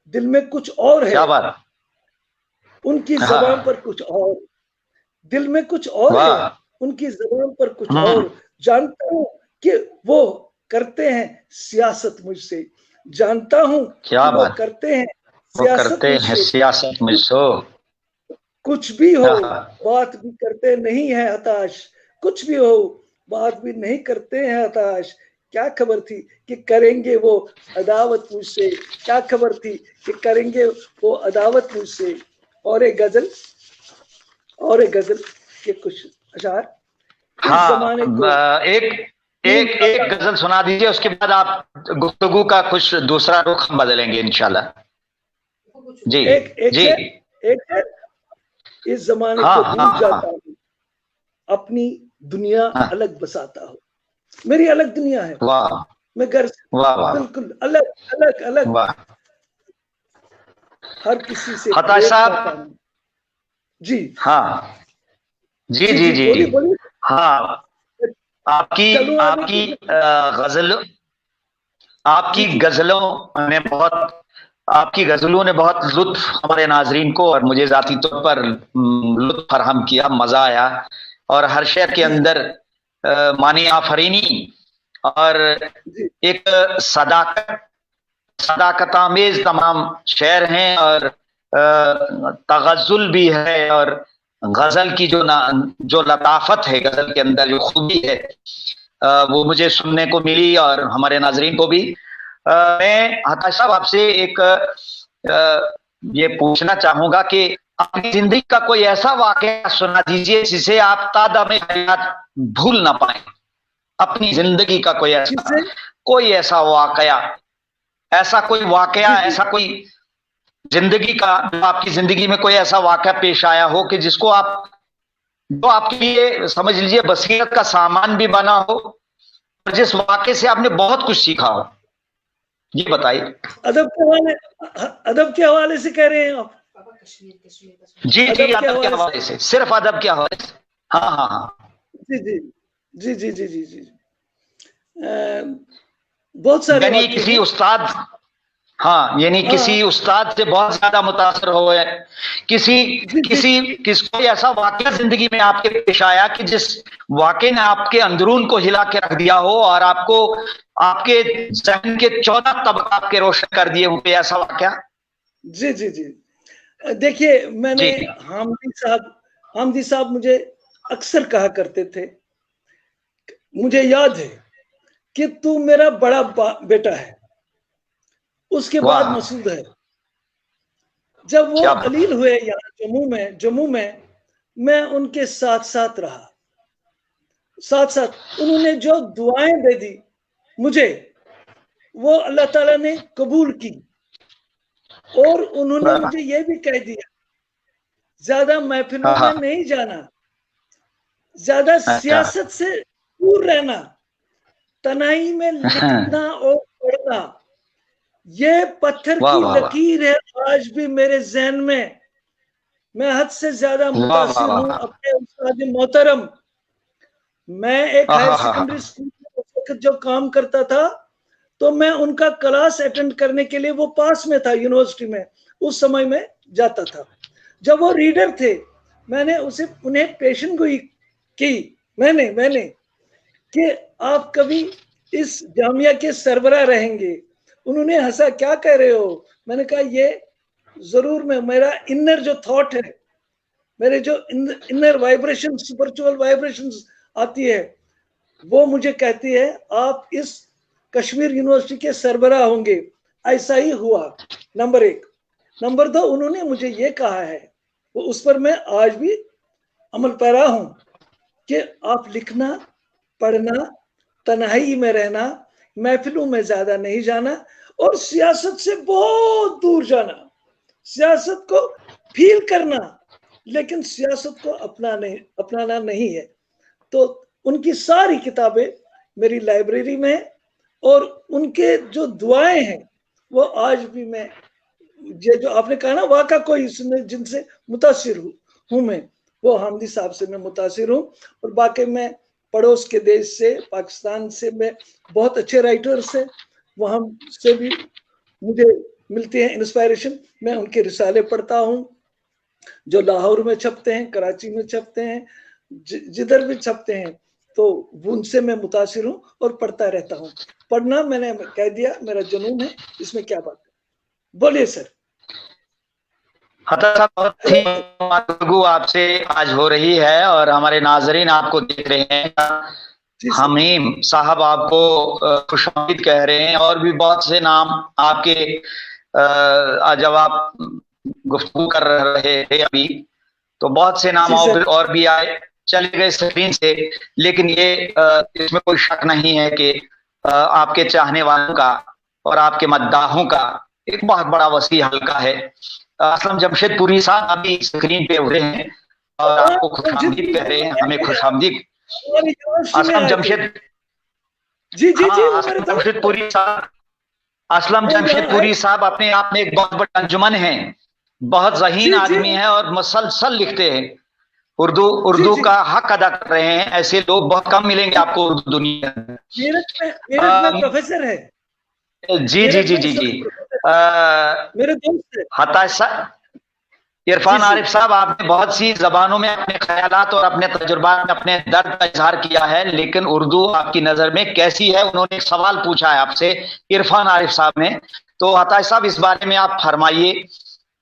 दिल में कुछ और है,
क्या बात,
उनकी ज़बान पर कुछ और, दिल में कुछ और है, उनकी ज़बान पर कुछ और। जानता हूं कि वो करते हैं सियासत मुझसे, जानता हूं कि वो करते हैं
सियासत मुझसे,
कुछ भी हो बात भी करते नहीं है हताश, कुछ भी हो बात भी नहीं करते हैं हताश। क्या खबर थी कि करेंगे वो अदावत मुझसे, क्या खबर थी कि करेंगे वो अदावत मुझसे। और एक गजल के कुछ अशार इस जमाने को।
एक गजल सुना दीजिए, उसके बाद आप गुफ्तगू का कुछ दूसरा रुख हम बदलेंगे इंशाल्लाह। जी जी।
एक है, इस जमाने को भूल जाता हूँ, अपनी दुनिया अलग बसाता हूँ। मेरी अलग दुनिया है, मैं घर से बिल्कुल अलग अलग अलग, हर किसी से
हताश साहब।
जी
हाँ जी जी जी,
बोलिए बोलिए।
हाँ, आपकी गजलों ने बहुत लुत्फ हमारे नाजरीन को और मुझे जाती तौर पर लुत्फ फराहम किया, मजा आया। और हर शेर के अंदर मानी आफरीनी और एक सदाकत आमेज तमाम शेर हैं, और तगज़ुल भी है, और गजल की जो लताफत है, गजल के अंदर जो खूबी है, वो मुझे सुनने को मिली और हमारे नाजरीन को भी। मैं हताश साहब आपसे एक ये पूछना चाहूंगा कि अपनी जिंदगी का कोई ऐसा वाकया सुना दीजिए जिसे आप तादामे हयात भूल ना पाए। अपनी जिंदगी का कोई ऐसा वाकया, ऐसा कोई जिंदगी का, आपकी जिंदगी में कोई ऐसा वाकया पेश आया हो कि जो आपके लिए समझ लीजिए बसीरत का सामान भी बना हो, और जिस वाकये से आपने बहुत कुछ सीखा हो, ये बताइए।
अदब के हवाले से कह रहे हैं आप?
जी जी, अदब के हवाले से, सिर्फ अदब के हवाले से। हाँ हाँ हाँ
जी जी जी जी जी जी जी। बहुत सारे
यानी किसी उस्ताद, यानी किसी उस्ताद से बहुत ज्यादा मुतासर हुए, किसको ऐसा वाकया जिंदगी में आपके पेश आया कि जिस वाकये ने आपके अंदरून को हिला के रख दिया हो और आपको आपके ज़हन के 14 तबकात के रोशन कर दिए होंगे, ऐसा वाकया?
जी जी जी, देखिए मैंने हामिदी साहब मुझे अक्सर कहा करते थे, मुझे याद है कि तू मेरा बड़ा बेटा है, उसके बाद मसूद है। जब वो अलील हुए यहाँ जम्मू में मैं उनके साथ साथ रहा, उन्होंने जो दुआएं दे दी मुझे, वो अल्लाह ताला ने कबूल की। और उन्होंने मुझे ये भी कह दिया, ज्यादा महफिलों में नहीं जाना, ज्यादा सियासत से दूर रहना, तन्हाई में लिखना और पढ़ना, ये पत्थर की लकीर है आज भी मेरे जहन में। मैं हद से ज्यादा मुतासिर हूँ अपने उस्ताद मोहतरम। मैं एक हायर सेकेंडरी स्कूल में उस वक्त जब काम करता था, तो मैं उनका क्लास अटेंड करने के लिए, वो पास में था यूनिवर्सिटी में, उस समय में जाता था। जब वो रीडर थे, मैंने उन्हें पेशन गोई की, मैंने कि आप कभी इस जामिया के सरबराह रहेंगे। उन्होंने हंसा, क्या कह रहे हो? मैंने कहा ये जरूर, मेरा इनर जो थॉट है, मेरे जो इनर वाइब्रेशन, स्पिरिचुअल वाइब्रेशन आती है, वो मुझे कहती है आप इस कश्मीर यूनिवर्सिटी के सरबराह होंगे। ऐसा ही हुआ, नंबर 1। नंबर 2, उन्होंने मुझे ये कहा है, वो उस पर मैं आज भी अमल पैरा हूं, कि आप लिखना, पढ़ना, तन्हाई में रहना, महफिलों में ज्यादा नहीं जाना, और सियासत से बहुत दूर जाना। सियासत को फील करना, लेकिन सियासत को अपनाना नहीं है। तो उनकी सारी किताबें मेरी लाइब्रेरी में है, और उनके जो दुआएं हैं वो आज भी मैं, जो आपने कहा ना वाक़ा कोई जिनसे मुतासिर हूँ मैं, वो हामिदी साहब से मैं मुतासिर हूँ। और बाकी मैं पड़ोस के देश से, पाकिस्तान से, मैं बहुत अच्छे राइटर्स हैं, वहाँ से भी मुझे मिलती है इंस्पायरेशन। मैं उनके रिसाले पढ़ता हूँ जो लाहौर में छपते हैं, कराची में छपते हैं, जिधर भी छपते हैं, तो उनसे मैं मुतासिर हूँ और पढ़ता रहता हूँ। पढ़ना मैंने कह दिया, मेरा जुनून है, इसमें क्या बात है। बोलिए सर।
बहुत ही गुफ्तगू आपसे आज हो रही है और हमारे नाजरीन आपको देख रहे हैं। हमीम साहब आपको खुशामदीद कह रहे हैं और भी बहुत से नाम आपके जब आप गुफ्तगू कर रहे थे अभी, तो बहुत से नाम और भी आए, चले गए स्क्रीन से, लेकिन ये इसमें कोई शक नहीं है कि आपके चाहने वालों का और आपके मद्दाहों का एक बहुत बड़ा वसी हल्का है। असलम जमशेदपुरी साहब अभी स्क्रीन पे उभरे हैं और आपको खुशामदीद कह रहे हैं, हमें खुशामदीद। असलम जमशेद जमशेदपुरी साहब, असलम जमशेदपुरी साहब अपने आप में एक बहुत बड़ा अंजुमन है, बहुत ज़हीन आदमी है और मुसलसल लिखते हैं, उर्दू का हक अदा कर रहे हैं। ऐसे लोग बहुत कम मिलेंगे आपको उर्दू दुनिया में।
मेरठ में प्रोफेसर है।
जी जी जी जी जी
मेरे दोस्त
इरफान आरिफ साहब, आपने बहुत सी जबानों में अपने ख्यालात और अपने तजुर्बात में अपने दर्द का इजहार किया है, लेकिन उर्दू आपकी नजर में कैसी है? उन्होंने एक सवाल पूछा है आपसे, इरफान आरिफ साहब ने। तो हताश साहब, इस बारे में आप फरमाइए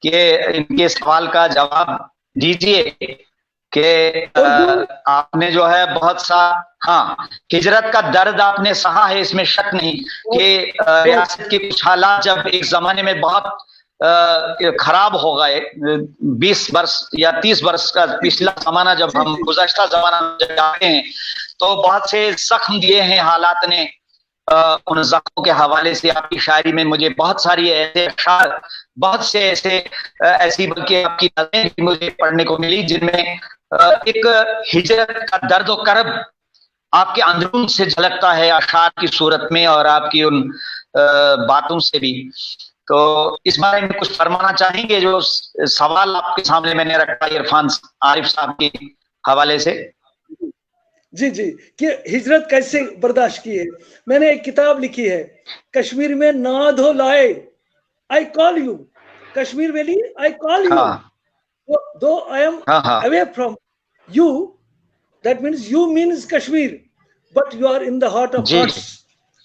कि इनके सवाल का जवाब दीजिए कि आपने जो है बहुत सा, हाँ, हिजरत का दर्द आपने सहा है, इसमें शक नहीं कि रियासत के कुछ हालात जब एक जमाने में बहुत खराब हो गए, 20 वर्ष या 30 वर्ष का पिछला जमाना, जब हम गुज़श्ता जमाना जब जाते हैं तो बहुत से जख्म दिए हैं हालात ने। उन जख्मों के हवाले से आपकी शायरी में मुझे बहुत सारी ऐसे अशार, बहुत से ऐसी बल्कि आपकी नज़में मुझे पढ़ने को मिली जिनमें एक हिजरत का दर्द और करब आपके अंदरून से झलकता है अशार की सूरत में और आपकी उन बातों से भी। तो इस बारे में कुछ फरमाना चाहेंगे? जो सवाल आपके सामने मैंने रखा इरफान आरिफ साहब के हवाले से।
जी जी, कि हिजरत कैसे बर्दाश्त की है। मैंने एक किताब लिखी है, कश्मीर में नाद हो लाए, I call you, Kashmir valley I call you, though I am away from you, that means you means Kashmir, but you are in the heart of hearts.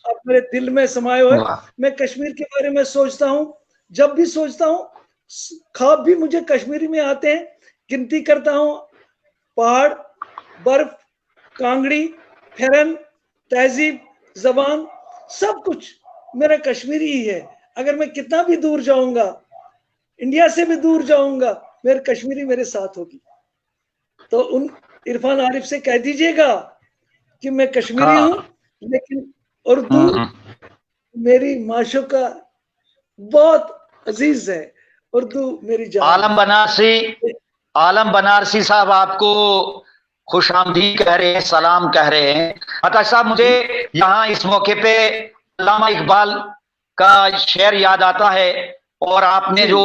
आप मेरे दिल में समाये हुए। मैं कश्मीर के बारे में सोचता हूँ, जब भी सोचता हूँ ख्वाब भी मुझे कश्मीरी में आते हैं। गिनती करता हूँ, पहाड़, बर्फ, कांगड़ी, फेरन, तहजीब, जबान, सब कुछ मेरा कश्मीरी ही है। अगर मैं कितना भी दूर जाऊंगा, इंडिया से भी दूर जाऊंगा, मेरे कश्मीरी मेरे साथ होगी। तो उन इरफान आरिफ से कह दीजिएगा कि मैं कश्मीरी हूँ, लेकिन उर्दू मेरी माशूका बहुत अजीज है, उर्दू मेरी जान।
आलम बनारसी साहब आपको खुशामदीद कह रहे हैं, सलाम कह रहे हैं। अता साहब, मुझे यहाँ इस मौके पे अल्लामा इकबाल का शेर याद आता है, और आपने जो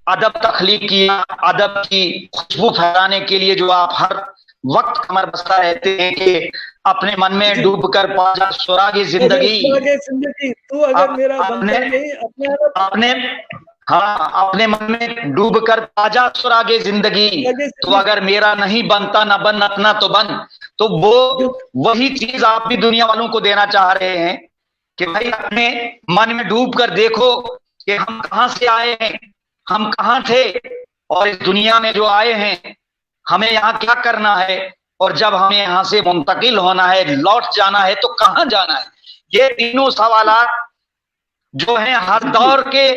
अदब तख्लीक किया, अदब की खुशबू फैलाने के लिए जो आप हर वक्त कमर बस्ता रहते हैं कि अपने मन में डूबकर पा जा सुरागे जिंदगी,
तू अगर मेरा बंदा नहीं,
अपने मन में डूबकर ताजा सुरागे जिंदगी, तो अगर मेरा नहीं बनता ना बन, अपना तो बन। तो वो वही चीज आप भी दुनिया वालों को देना चाह रहे हैं कि भाई अपने मन में डूब कर देखो कि हम कहां से आए हैं, हम कहां थे, और इस दुनिया में जो आए हैं हमें यहाँ क्या करना है, और जब हमें यहाँ से मुंतकिल होना है, लौट जाना है, तो कहां जाना है। ये तीनों सवालात जो हैं हर दौर के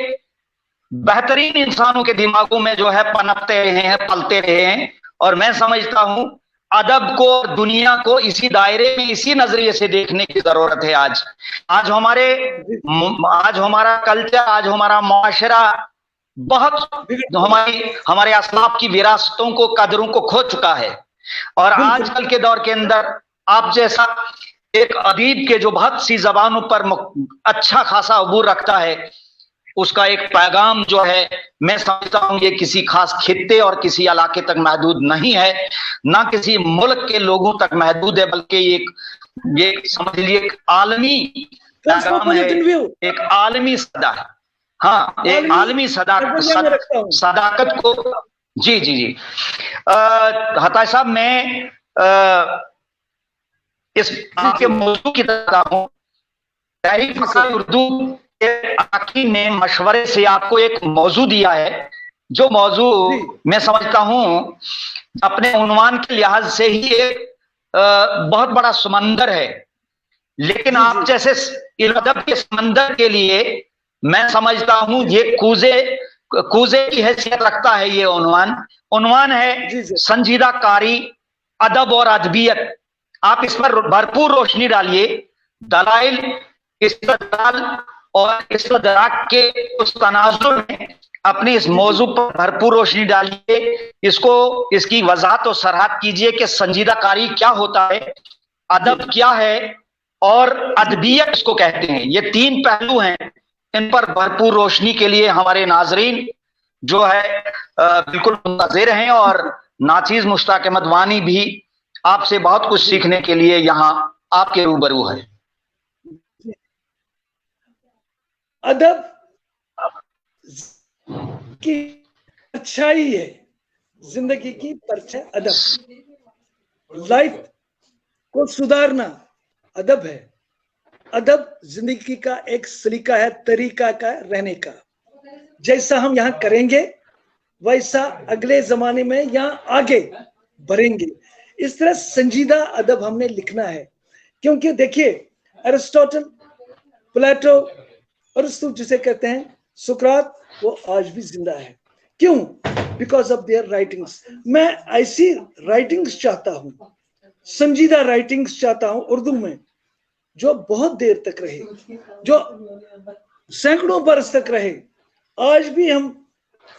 बेहतरीन इंसानों के दिमागों में जो है पनपते रहे हैं, पलते रहे हैं। और मैं समझता हूं अदब को और दुनिया को इसी दायरे में, इसी नजरिए से देखने की जरूरत है। आज हमारा कल्चर, आज हमारा मुआशरा बहुत हमारे असलाफ की विरासतों को, कदरों को खो चुका है। और आजकल के दौर के अंदर आप जैसा एक अदीब के जो बहुत सी जबानों पर अच्छा खासा अबूर रखता है, उसका एक पैगाम जो है, मैं समझता हूं ये किसी खास खित्ते और किसी इलाके तक महदूद नहीं है, ना किसी मुल्क के लोगों तक महदूद है, बल्कि ये समझ लीजिए एक आलमी पैगाम है, एक आलमी सदा है। हाँ, एक आलमी सदाकत को। जी जी जी। हताश साहब, मैं इस आपके मौजू की तरफ हूँ। उर्दू के आकी ने मशवरे से आपको एक मौजू दिया है, जो मौजू मैं समझता हूँ अपने उन्वान के लिहाज से ही एक बहुत बड़ा समंदर है, लेकिन आप जैसे अदब के समंदर के लिए मैं समझता हूं ये कूजे की हैसियत रखता है। ये उन्वान है संजीदा कारी, अदब और अदबियत। आप इस पर भरपूर रोशनी डालिए, दलाइल, इस्तदलाल और इस्तदराक के उस तनाजुर में अपनी इस मौजू पर भरपूर रोशनी डालिए। इसकी वजाहत और सरहद कीजिए कि संजीदा कारी क्या होता है, अदब क्या है और अदबियत इसको कहते हैं। ये तीन पहलू हैं, इन पर भरपूर रोशनी के लिए हमारे नाजरीन जो है बिल्कुल मुंतज़िर हैं, और नाचीज मुश्ताक अहमद वानी भी आपसे बहुत कुछ सीखने के लिए यहाँ आपके रूबरू है।
अदब की परछाई है, जिंदगी की परछाई अदब। लाइफ को सुधारना अदब है। अदब जिंदगी का एक सलीका है, तरीका का रहने का। जैसा हम यहाँ करेंगे वैसा अगले जमाने में यहाँ आगे बढ़ेंगे। इस तरह संजीदा अदब हमने लिखना है, क्योंकि देखिए अरिस्टोटल, प्लेटो, अरिस्तु जिसे कहते हैं, सुकरात, वो आज भी जिंदा है। क्यों? Because of their writings. मैं ऐसी राइटिंग्स चाहता हूं, संजीदा राइटिंग्स चाहता हूं उर्दू में, जो बहुत देर तक रहे, जो सैकड़ों बरस तक रहे। आज भी हम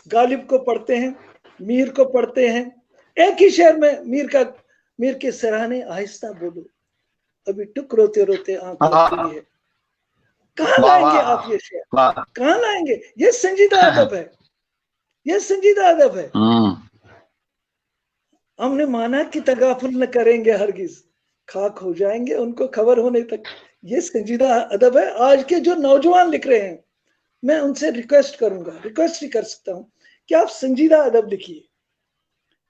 गालिब को पढ़ते हैं, मीर को पढ़ते हैं। एक ही शेर में मीर के सराहने आहिस्ता बोलो, अभी टुक रोते रोते आंख लगती है। कहाँ लाएंगे आप ये शेर? कहाँ लाएंगे? ये संजीदा अदब है, ये संजीदा अदब है। हमने माना कि तगाफुल न करेंगे हरगिज, खाक हो जाएंगे उनको खबर होने तक। ये संजीदा अदब है। आज के जो नौजवान लिख रहे हैं, मैं उनसे रिक्वेस्ट करूंगा, रिक्वेस्ट ही कर सकता हूं कि आप संजीदा अदब लिखिए।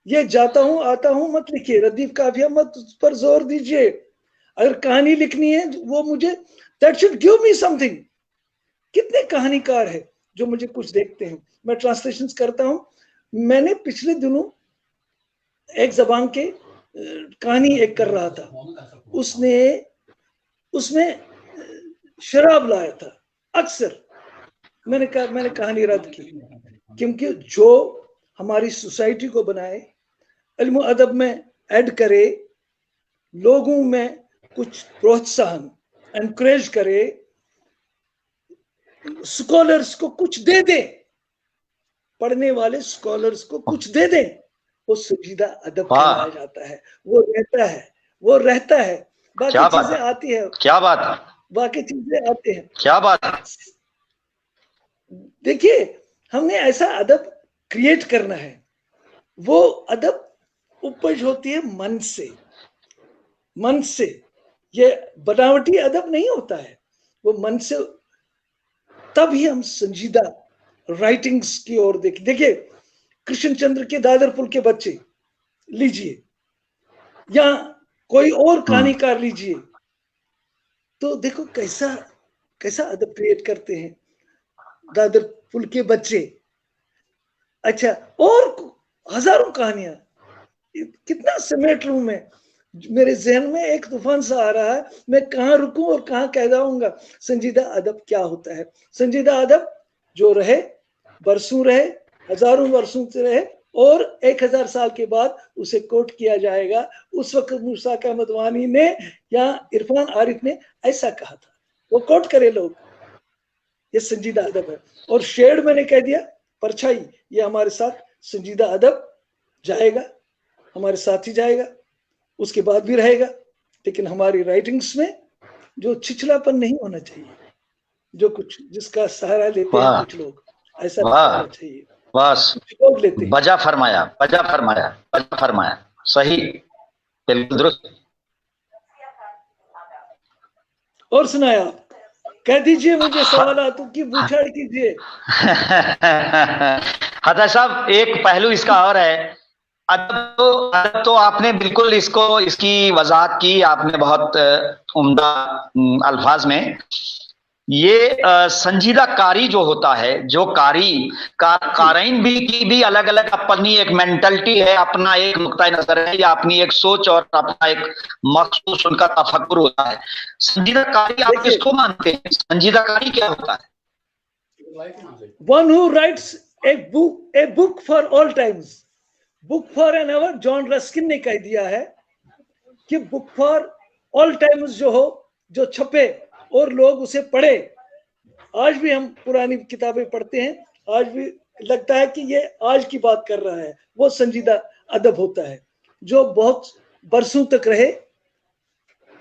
ये जाता हूं आता हूं मत लिखिए, रदीफ काफिया मत उस पर जोर दीजिए। अगर कहानी लिखनी है वो मुझे, that should give me something. कितने कहानीकार है जो मुझे कुछ देखते हैं, मैं ट्रांसलेशंस करता हूं। मैंने पिछले दिनों एक जबान के कहानी एक कर रहा था, उसमें शराब लाया था। अक्सर मैंने कहानी रद्द की, क्योंकि जो हमारी सोसाइटी को बनाए, इल्म अदब में ऐड करे, लोगों में कुछ प्रोत्साहन एनकरेज करे, स्कॉलर्स को कुछ दे दे, पढ़ने वाले स्कॉलर्स को कुछ दे दे, वो संजीदा अदब कहलाया जाता है। वो रहता है। बाकी चीजें आती है।
क्या बात है?
बाकी चीजें आती हैं।
क्या बात है?
देखिए, हमने ऐसा अदब क्रिएट करना है। वो अदब उपज होती है मन से। ये बनावटी अदब नहीं होता है, वो मन से। तब ही हम संजीदा राइटिंग्स की ओर देखिए, कृष्ण चंद्र के दादर पुल के बच्चे लीजिए, या कोई और कहानीकार लीजिए, तो देखो कैसा अदब क्रिएट करते हैं दादर पुल के बच्चे। अच्छा, और हजारों कहानियां, कितना समेट लूं मैं। मेरे जहन में एक तूफान सा आ रहा है, मैं कहाँ रुकूं और कहाँ कह जाऊंगा। संजीदा अदब क्या होता है? संजीदा अदब जो रहे, बरसों रहे, हजारों वर्षों से रहे, और 1000 साल के बाद उसे कोट किया जाएगा। उस वक्त मुश्ताक अहमद वानी ने या इरफान आरिफ ने ऐसा कहा था, वो कोट करे लोग। ये संजीदा अदब है। और शेड मैंने कह दिया, परछाई, ये हमारे साथ संजीदा अदब जाएगा, हमारे साथ ही जाएगा, उसके बाद भी रहेगा। लेकिन हमारी राइटिंग्स में जो छिछलापन नहीं होना चाहिए, जो कुछ जिसका सहारा लेते हैं कुछ लोग, ऐसा नहीं होना चाहिए।
बस
लोग लेते हैं।
बजा फरमाया, सही, बिल्कुल दुरुस्त।
और सुनाया आप? कह दीजिए मुझे सवालातों की बूछाड़ कीजिए।
हता साहब, एक पहलू इसका और है, अदब तो आपने बिल्कुल इसकी वजाहत की आपने बहुत उम्दा अल्फाज में। ये संजीदा कारी जो होता है, जो कारीन की भी अलग अलग अपनी एक मेंटलिटी है, अपना एक नुक्ता नजर है, या अपनी एक सोच और अपना एक मखसूस उनका तफक्कुर होता है। संजीदा कारी आप किसको मानते हैं? संजीदा कारी क्या होता है?
One who writes a book for all times, book for an ever. John Ruskin ने कह दिया है कि बुक फॉर ऑल टाइम्स जो हो, जो छपे और लोग उसे पढ़े। आज भी हम पुरानी किताबें पढ़ते हैं, आज भी लगता है कि ये आज की बात कर रहा है। वो संजीदा अदब होता है जो बहुत बरसों तक रहे,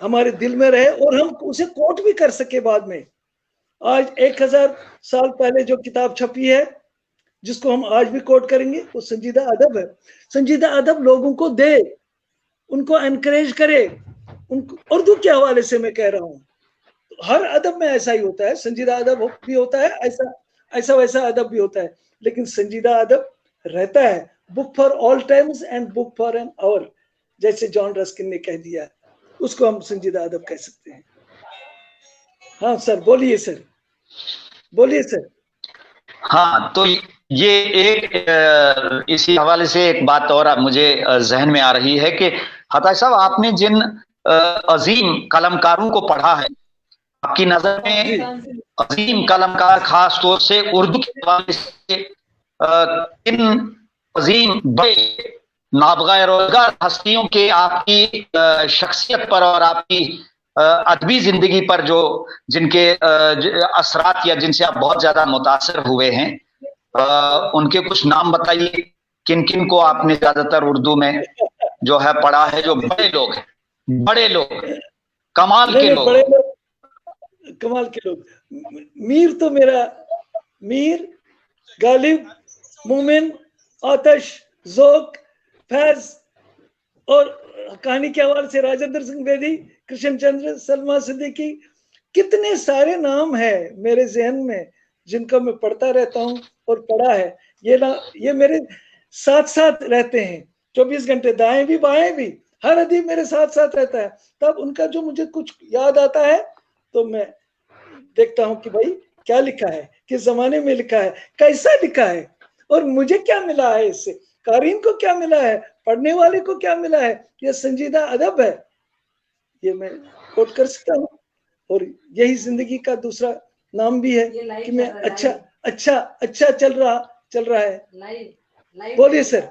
हमारे दिल में रहे और हम उसे कोट भी कर सके बाद में। आज 1000 साल पहले जो किताब छपी है जिसको हम आज भी कोट करेंगे, वो संजीदा अदब है। संजीदा अदब लोगों को दे, उनको एनकरेज करे। उनको उर्दू के हवाले से मैं कह रहा हूँ, हर अदब में ऐसा ही होता है। संजीदा अदब भी होता है, ऐसा वैसा अदब भी होता है, लेकिन संजीदा अदब रहता है। Book for all times and book for an hour, जैसे जॉन रस्किन ने कह दिया, उसको हम संजीदा अदब कह सकते हैं। हाँ सर, बोलिए सर, बोलिए सर।
हाँ, तो ये एक इसी हवाले से एक बात और मुझे जहन में आ रही है कि हता साहब, आपने जिन अजीम कलमकारों को पढ़ा है, आपकी नजर में अजीम कलमकार खास तौर से उर्दू के हवाले से किन अजीम बड़े नाबगा रोजगार हस्तियों के आपकी शख्सियत पर और आपकी अदबी जिंदगी पर जिनके असरात या जिनसे आप बहुत ज्यादा मुतासिर हुए हैं, उनके कुछ नाम बताइए। किन किन को आपने ज्यादातर उर्दू में जो है पढ़ा है, जो बड़े लोग हैं, बड़े लोग, कमाल के लोग,
कमाल के लोग। मीर तो मेरा, मीर, गालिब, मोमिन, आतश, जोक, फैज, और कहानी के हवाले से राजेंद्र सिंह बेदी, कृष्ण चंद्र, सलमा सिद्दीकी, कितने सारे नाम है मेरे जहन में जिनको मैं पढ़ता रहता हूँ और पढ़ा है। ये मेरे साथ साथ रहते हैं 24 घंटे, दाएं भी बाएं भी, हर अदीब मेरे साथ साथ रहता है। तब उनका जो मुझे कुछ याद आता है तो मैं देखता हूँ कि भाई क्या लिखा है, किस जमाने में लिखा है, कैसा लिखा है, और मुझे क्या मिला है इससे, कारीन को क्या मिला है, पढ़ने वाले को क्या मिला है। ये संजीदा अदब है, ये मैं कोट कर सकता हूँ। और यही जिंदगी का दूसरा नाम भी है कि मैं अच्छा चल रहा है। बोलिए सर।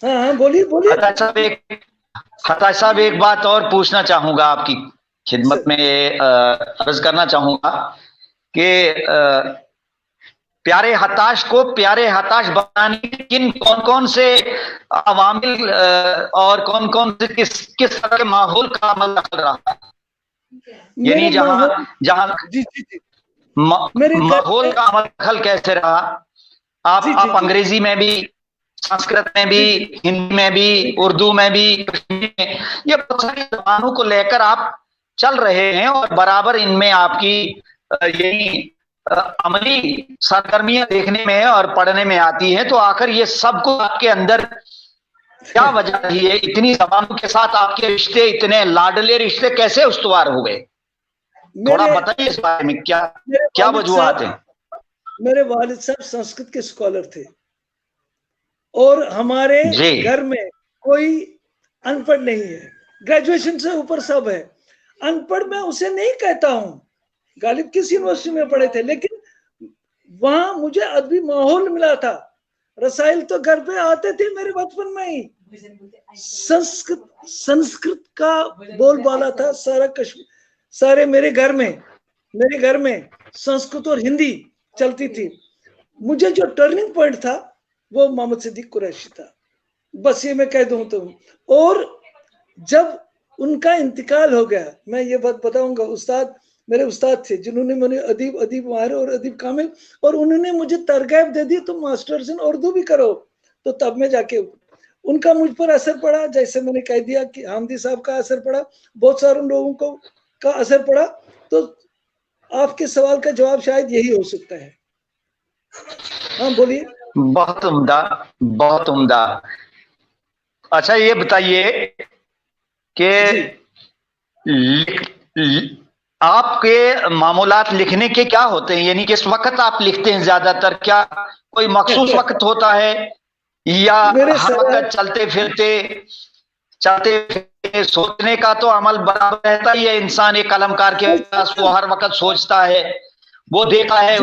हाँ बोलिए।
हता साहब, एक बात और पूछना चाहूंगा, आपकी खिदमत में अर्ज करना चाहूंगा कि प्यारे हताश को प्यारे हताश बनाने किन कौन से अवामिल और कौन से किस तरह के माहौल का अमल दखल रहा है? यानी जहां माहौल का अमल दखल कैसे रहा? आप अंग्रेजी में भी, संस्कृत में भी, हिंदी में भी, उर्दू में भी, कश्मीरी में, ये बहुत सारी जबानों को लेकर आप चल रहे हैं और बराबर इनमें आपकी यही अमली सरगर्मियां देखने में और पढ़ने में आती है। तो आखिर ये सब कुछ आपके अंदर क्या वजह रही है? इतनी जबानों के साथ आपके रिश्ते, इतने लाडले रिश्ते कैसे उस्तवार हुए? थोड़ा बताइए इस बारे में, क्या वजूहात है?
मेरे वालिद साहब संस्कृत के स्कॉलर थे और हमारे घर में कोई अनपढ़ नहीं है, ग्रेजुएशन से ऊपर सब है। अनपढ़ मैं उसे नहीं कहता हूं, गालिब किस यूनिवर्सिटी में पढ़े थे, लेकिन वहां मुझे अदबी माहौल मिला था। रसाइल तो घर पे आते थे मेरे बचपन में ही। संस्कृत का बोलबाला था सारा कश्मीर, सारे मेरे घर में संस्कृत और हिंदी चलती थी। मुझे जो टर्निंग पॉइंट था वो मोहम्मद सिद्दीक कुरैशी था, बस ये मैं कह दूं तो। और जब उनका इंतकाल हो गया, मैं ये बात बताऊंगा, मेरे उस्ताद थे जिन्होंने मुझे अदीब माहिर और अदीब कामिल, और उन्होंने मुझे तरगैब दे दी तुम मास्टर्स इन उर्दू भी करो। तो तब मैं जाके उनका मुझ पर असर पड़ा, जैसे मैंने कह दिया कि हामिदी साहब का असर पड़ा, बहुत सारे लोगों को का असर पड़ा। तो आपके सवाल का जवाब शायद यही हो सकता है। हाँ बोलिए।
बहुत उम्दा, बहुत उम्दा। अच्छा ये बताइए कि आपके मामूलात लिखने के क्या होते हैं, यानी किस वक्त आप लिखते हैं ज्यादातर? क्या कोई मखसूस वक्त होता है या हर वक्त चलते फिरते सोचने का तो अमल बराबर रहता ही है। इंसान एक कलमकार के पास वो हर वक्त सोचता है, वो देखा है,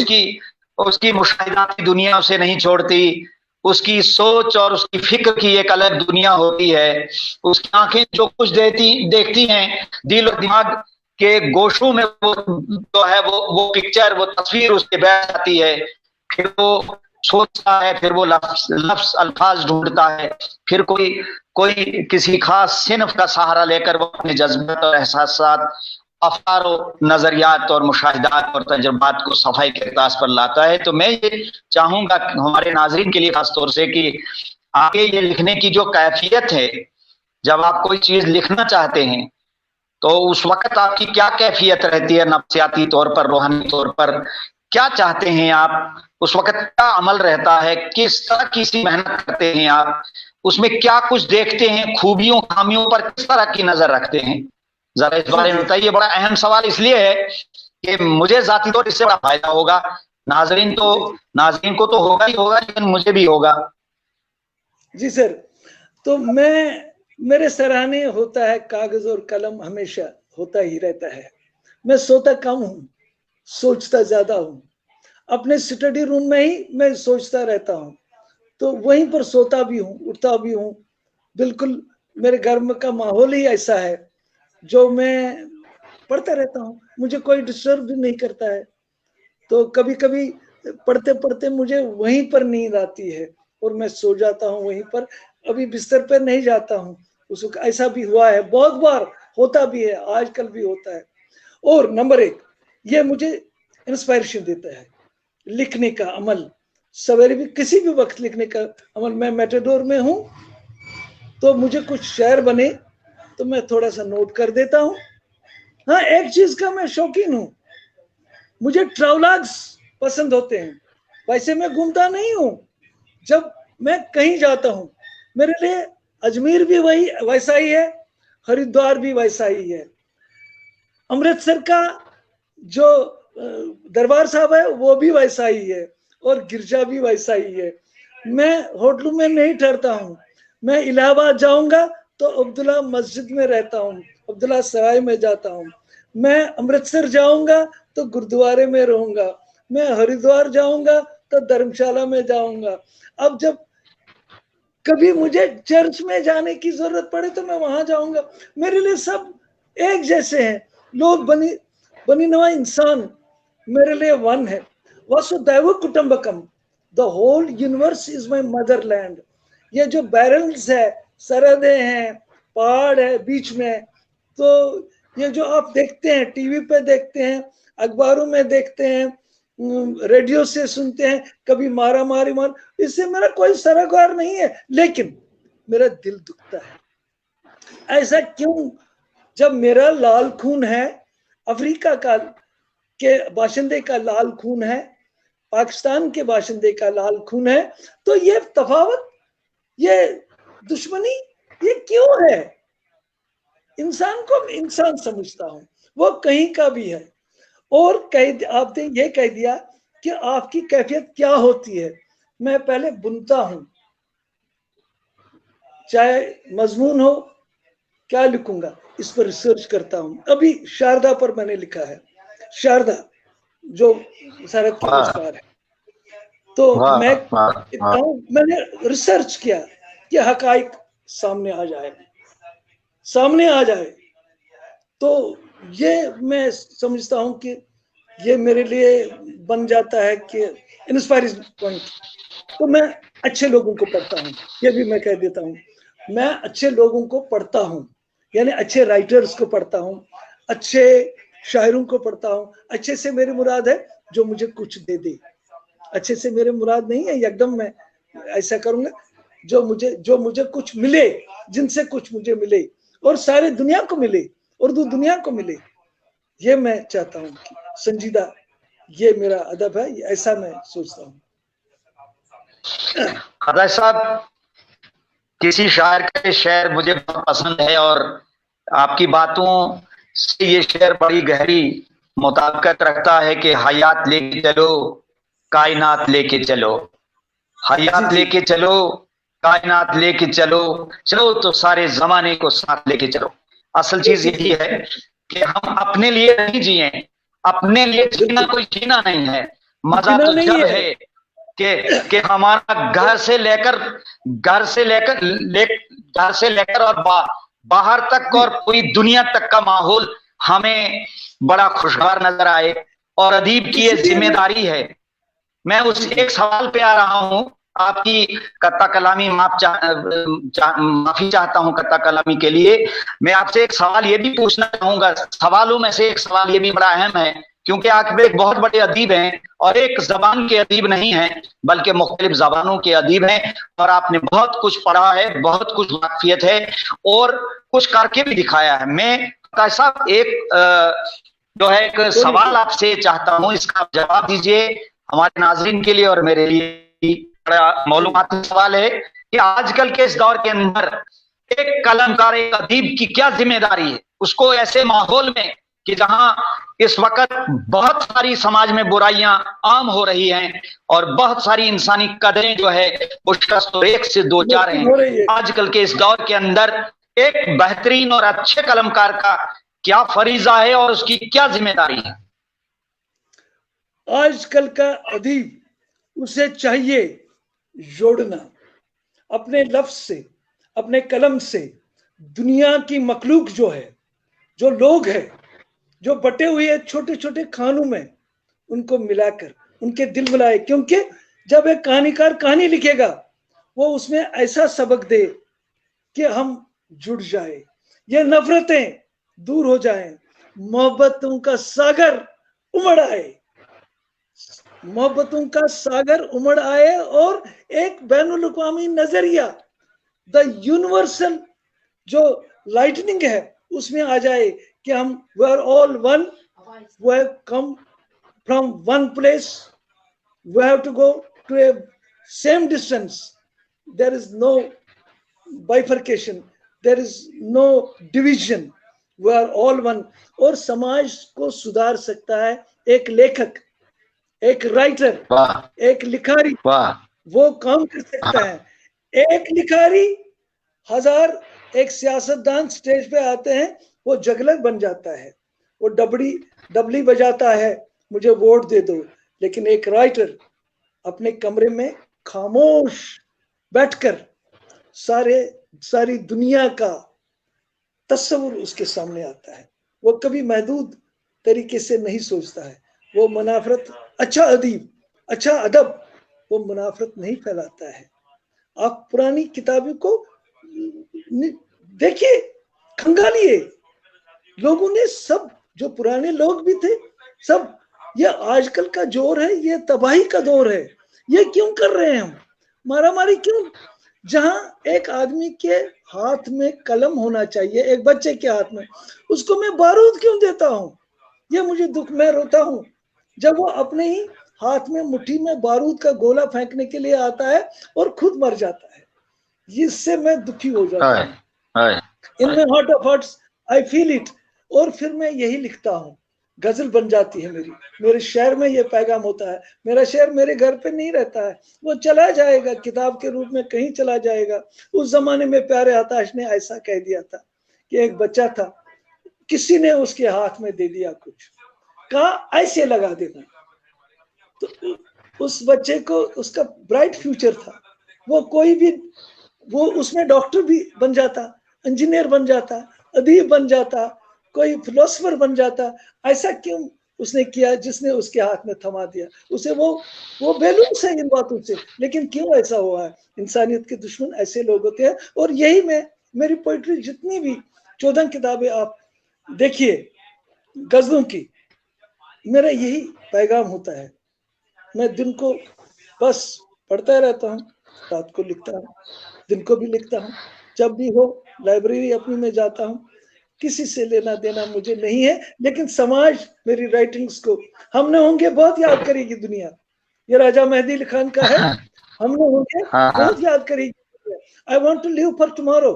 उसकी मुशाहिदाती दुनिया उसे नहीं छोड़ती, उसकी सोच और उसकी फिक्र की एक अलग दुनिया होती है। उसकी आंखें जो कुछ देखती हैं, दिल और दिमाग के गोशों में वो जो है वो पिक्चर, वो तस्वीर उसके बैठ जाती है। फिर वो सोचता है, फिर वो लफ्ज अल्फाज ढूंढता है, फिर कोई किसी खास सिनफ का सहारा लेकर वो अपने जज्बात और एहसासात, अफकार और नजरियात और मुशाहिदात और तजुर्बात को सफाई के असास पर लाता है। तो मैं ये चाहूंगा हमारे नाजरीन के लिए खासतौर से कि आगे ये लिखने की जो कैफियत है, जब आप कोई चीज लिखना चाहते हैं तो उस वक्त आपकी क्या कैफियत रहती है, नफ्सियाती तौर पर, रूहानी तौर पर क्या चाहते हैं आप? उस वक्त क्या अमल रहता है, किस तरह की सी मेहनत करते हैं आप, उसमें क्या कुछ देखते हैं, खूबियों खामियों पर किस तरह की नजर रखते हैं? जरा इस बारे में बताइए। बड़ा अहम सवाल इसलिए है कि मुझे जाती तौर इससे बड़ा फायदा होगा, नाजरीन को तो होगा ही होगा, लेकिन मुझे भी होगा।
जी सर, तो मेरे सराहनीय होता है कागज और कलम, हमेशा होता ही रहता है। मैं सोता कम हूँ, सोचता ज्यादा हूँ। अपने स्टडी रूम में ही मैं सोचता रहता हूँ, तो वहीं पर सोता भी हूँ, उठता भी हूँ। बिल्कुल मेरे घर में का माहौल ही ऐसा है, जो मैं पढ़ता रहता हूँ, मुझे कोई डिस्टर्ब भी नहीं करता है। तो कभी कभी पढ़ते पढ़ते मुझे वहीं पर नींद आती है और मैं सो जाता हूँ वहीं पर, अभी बिस्तर पर नहीं जाता हूँ। उसको ऐसा भी हुआ है, बहुत बार होता भी है, आजकल भी होता है। और नंबर 1, ये मुझे इंस्पायरेशन देता है लिखने का अमल, सवेरे भी किसी भी वक्त लिखने का अमल। मैं मेटाडोर में हूँ तो मुझे कुछ शेर बने तो मैं थोड़ा सा नोट कर देता हूँ। हाँ, एक चीज का मैं शौकीन हूँ, मुझे ट्रैवलर्स पसंद होते हैं। वैसे मैं घूमता नहीं हूँ, जब मैं कहीं जाता हूँ मेरे लिए अजमेर भी वैसा ही है, हरिद्वार भी वैसा ही है, अमृतसर का जो दरबार साहब है वो भी वैसा ही है, और गिरजा भी वैसा ही है। मैं होटलों में नहीं ठहरता हूँ, मैं इलाहाबाद जाऊंगा तो अब्दुल्ला मस्जिद में रहता हूँ, अब्दुल्ला सराय में जाता हूँ। मैं अमृतसर जाऊंगा तो गुरुद्वारे में रहूंगा, मैं हरिद्वार जाऊंगा तो धर्मशाला में जाऊंगा। अब जब कभी मुझे चर्च में जाने की जरूरत पड़े तो मैं वहां जाऊंगा। मेरे लिए सब एक जैसे हैं, लोग बनी नवा इंसान मेरे लिए वन है। वसुदैव कुटुंबकम, the whole universe is my motherland. ये जो बैरल्स है, सरहदें हैं, पहाड़ है बीच में, तो ये जो आप देखते हैं, टीवी पे देखते हैं, अखबारों में देखते हैं, रेडियो से सुनते हैं, कभी मारा मारी इससे मेरा कोई सरोकार नहीं है, लेकिन मेरा दिल दुखता है। ऐसा क्यों? जब मेरा लाल खून है, अफ्रीका के बाशिंदे का लाल खून है, पाकिस्तान के बाशिंदे का लाल खून है, तो ये तफावत, ये दुश्मनी, ये क्यों है? इंसान को इंसान समझता हूं, वो कहीं का भी है। और आपने ये कह दिया कि आपकी कैफियत क्या होती है। मैं पहले बुनता हूं, चाहे मजमून हो, क्या लिखूंगा इस पर रिसर्च करता हूं। अभी शारदा पर मैंने लिखा है, शारदा जो शरद की पुरस्कार है, तो मैंने रिसर्च किया कि हकाइक सामने आ जाए। तो ये मैं समझता हूं कि ये मेरे लिए बन जाता है कि इंस्पायरिंग पॉइंट। तो मैं अच्छे लोगों को पढ़ता हूँ, ये भी मैं कह देता हूँ, मैं अच्छे लोगों को पढ़ता हूँ, यानी अच्छे राइटर्स को पढ़ता हूँ, अच्छे शायरों को पढ़ता हूँ। अच्छे से मेरी मुराद है जो मुझे कुछ दे दे, अच्छे से मेरे मुराद नहीं है एकदम मैं ऐसा करूंगा, जो मुझे कुछ मिले, जिनसे कुछ मुझे मिले और सारी दुनिया को मिले, उर्दू दुनिया को मिले, ये मैं चाहता हूँ कि संजीदा, ये मेरा अदब है, ऐसा मैं सोचता हूँ।
खदर साहब, किसी शायर का शेर मुझे बहुत पसंद है और आपकी बातों से ये शेर बड़ी गहरी मुताबिकत रखता है कि हयात लेके चलो, कायनात लेके चलो, हयात लेके चलो, कायनात लेके चलो, चलो तो सारे जमाने को साथ लेके चलो। असल चीज यही है कि हम अपने लिए नहीं जिए, अपने लिए जीना कोई जीना नहीं है। मजा तो जब है कि हमारा घर से लेकर और बाहर तक और पूरी दुनिया तक का माहौल हमें बड़ा खुशहाल नजर आए। और अदीब की ये जिम्मेदारी है। मैं उस एक सवाल पे आ रहा हूं, आपकी कत्ता कलामी माफी चाहता हूं कत्ता कलामी के लिए। मैं आपसे एक सवाल ये भी पूछना चाहूंगा, सवालों में से एक सवाल ये भी बड़ा अहम है, क्योंकि आप एक बहुत बड़े अदीब हैं और एक जबान के अदीब नहीं हैं बल्कि मुख्तलिफ जबानों के अदीब हैं, और आपने बहुत कुछ पढ़ा है, बहुत कुछ वाकफियत है और कुछ करके भी दिखाया है। मैं साहब एक जो है एक सवाल आपसे चाहता हूं, इसका जवाब दीजिए हमारे नाजरीन के लिए और मेरे लिए। बड़ा मालूमाती सवाल है कि आजकल के इस दौर के अंदर एक कलमकार, एक अदीब की क्या जिम्मेदारी है, उसको ऐसे माहौल में कि जहां इस वक्त बहुत सारी समाज में बुराइयां आम हो रही हैं और बहुत सारी इंसानी कदरें जो है वो शिकस्त और एक से दो चार हैं, आजकल के इस दौर के अंदर एक बेहतरीन और अच्छे कलमकार का क्या फरीजा है और उसकी क्या जिम्मेदारी है?
आजकल का अदीब, उसे चाहिए जोड़ना अपने लफ्ज से, अपने कलम से दुनिया की मखलूक जो है, जो लोग हैं, जो बटे हुए छोटे छोटे खानों में, उनको मिलाकर उनके दिल मिलाए। क्योंकि जब एक कहानीकार कहानी लिखेगा वो उसमें ऐसा सबक दे कि हम जुड़ जाए, ये नफरतें दूर हो जाएं, मोहब्बतों का सागर उमड़ आए, मोहब्बतों का सागर उमड़ आए और एक बैनुल अक़वामी नजरिया, द यूनिवर्सल जो लाइटनिंग है उसमें आ जाए कि हम we are all one, we have come from one place, we have to go to a same distance, there is no bifurcation, there is no division, we are all one. और समाज को सुधार सकता है एक लेखक, एक राइटर, एक लिखारी, वो काम कर सकता है। एक लिखारी, हजार एक सियासतदान स्टेज पे आते हैं, वो जगलर बन जाता है, वो डबली बजाता है, मुझे वोट दे दो। लेकिन एक राइटर अपने कमरे में खामोश बैठकर सारी दुनिया का तस्वुर उसके सामने आता है, वो कभी महदूद तरीके से नहीं सोचता है, वो मुनाफरत, अच्छा अदीब, अच्छा अदब, वो मुनाफरत नहीं फैलाता है। आप पुरानी किताबों को देखिए, खंगालिए, लोगों ने सब, जो पुराने लोग भी थे सब, ये आजकल का जोर है, ये तबाही का दौर है, ये क्यों कर रहे हैं हम, मारामारी क्यों? जहां एक आदमी के हाथ में कलम होना चाहिए, एक बच्चे के हाथ में, उसको मैं बारूद क्यों देता हूं? ये मुझे दुख, मैं रोता हूं जब वो अपने ही हाथ में मुट्ठी में बारूद का गोला फेंकने के लिए आता है और खुद मर जाता है। इससे मैं दुखी हो जाता हूँ। In my heart of hearts I feel it. और फिर मैं यही लिखता हूँ, गजल बन जाती है मेरे शेर में ये पैगाम होता है। मेरा शेर मेरे घर पे नहीं रहता है, वो चला जाएगा, किताब के रूप में कहीं चला जाएगा। उस जमाने में प्यारे हताश ने ऐसा कह दिया था कि एक बच्चा था, किसी ने उसके हाथ में दे दिया कुछ, कहा ऐसे लगा देना, तो उस बच्चे को, उसका ब्राइट फ्यूचर था, वो कोई भी, वो उसमें डॉक्टर भी बन जाता, इंजीनियर बन जाता, अदीब बन जाता, कोई फिलोसफर बन जाता। ऐसा क्यों उसने किया जिसने उसके हाथ में थमा दिया उसे? वो बेलूस है इन बातों से, लेकिन क्यों ऐसा हुआ है? इंसानियत के दुश्मन ऐसे लोग होते हैं। और यही मैं, मेरी पोइट्री जितनी भी 14 किताबें आप देखिए गजलों की, मेरा यही पैगाम होता है। मैं दिन को बस पढ़ता रहता हूँ, रात को लिखता हूँ, दिन को भी लिखता हूँ, जब भी हो लाइब्रेरी अपनी में जाता हूँ, किसी से लेना देना मुझे नहीं है, लेकिन समाज मेरी राइटिंग्स को हमने होंगे बहुत याद करेगी दुनिया। ये राजा मेहदी खान का है, हमने होंगे बहुत याद करेगी। I want to live for tomorrow,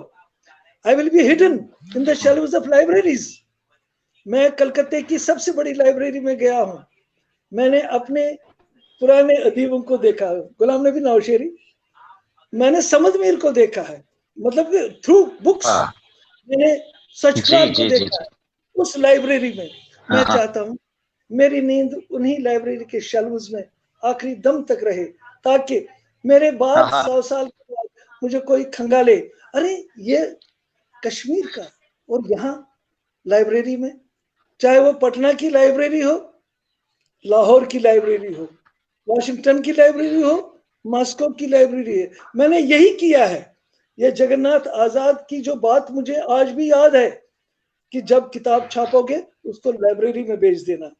I will be hidden in the shelves of libraries. मैं कलकत्ते की सबसे बड़ी लाइब्रेरी में गया हूँ, मैंने अपने पुराने अदीबों को देखा, गुलाम नबी नौशेरी, मैंने समद मीर को देखा है, मतलब थ्रू बुक्स मैंने सचखंड को देखा है उस लाइब्रेरी में। मैं चाहता हूँ मेरी नींद उन्हीं लाइब्रेरी के शेल्व्स में आखिरी दम तक रहे, ताकि मेरे बाद 100 साल के बाद मुझे कोई खंगाले, अरे ये कश्मीर का, और यहाँ लाइब्रेरी में, चाहे वो पटना की लाइब्रेरी हो, लाहौर की लाइब्रेरी हो, वॉशिंगटन की लाइब्रेरी हो, मॉस्को की लाइब्रेरी है, मैंने यही किया है। ये जगन्नाथ आजाद की जो बात मुझे आज भी याद है कि जब किताब छापोगे उसको लाइब्रेरी में भेज देना,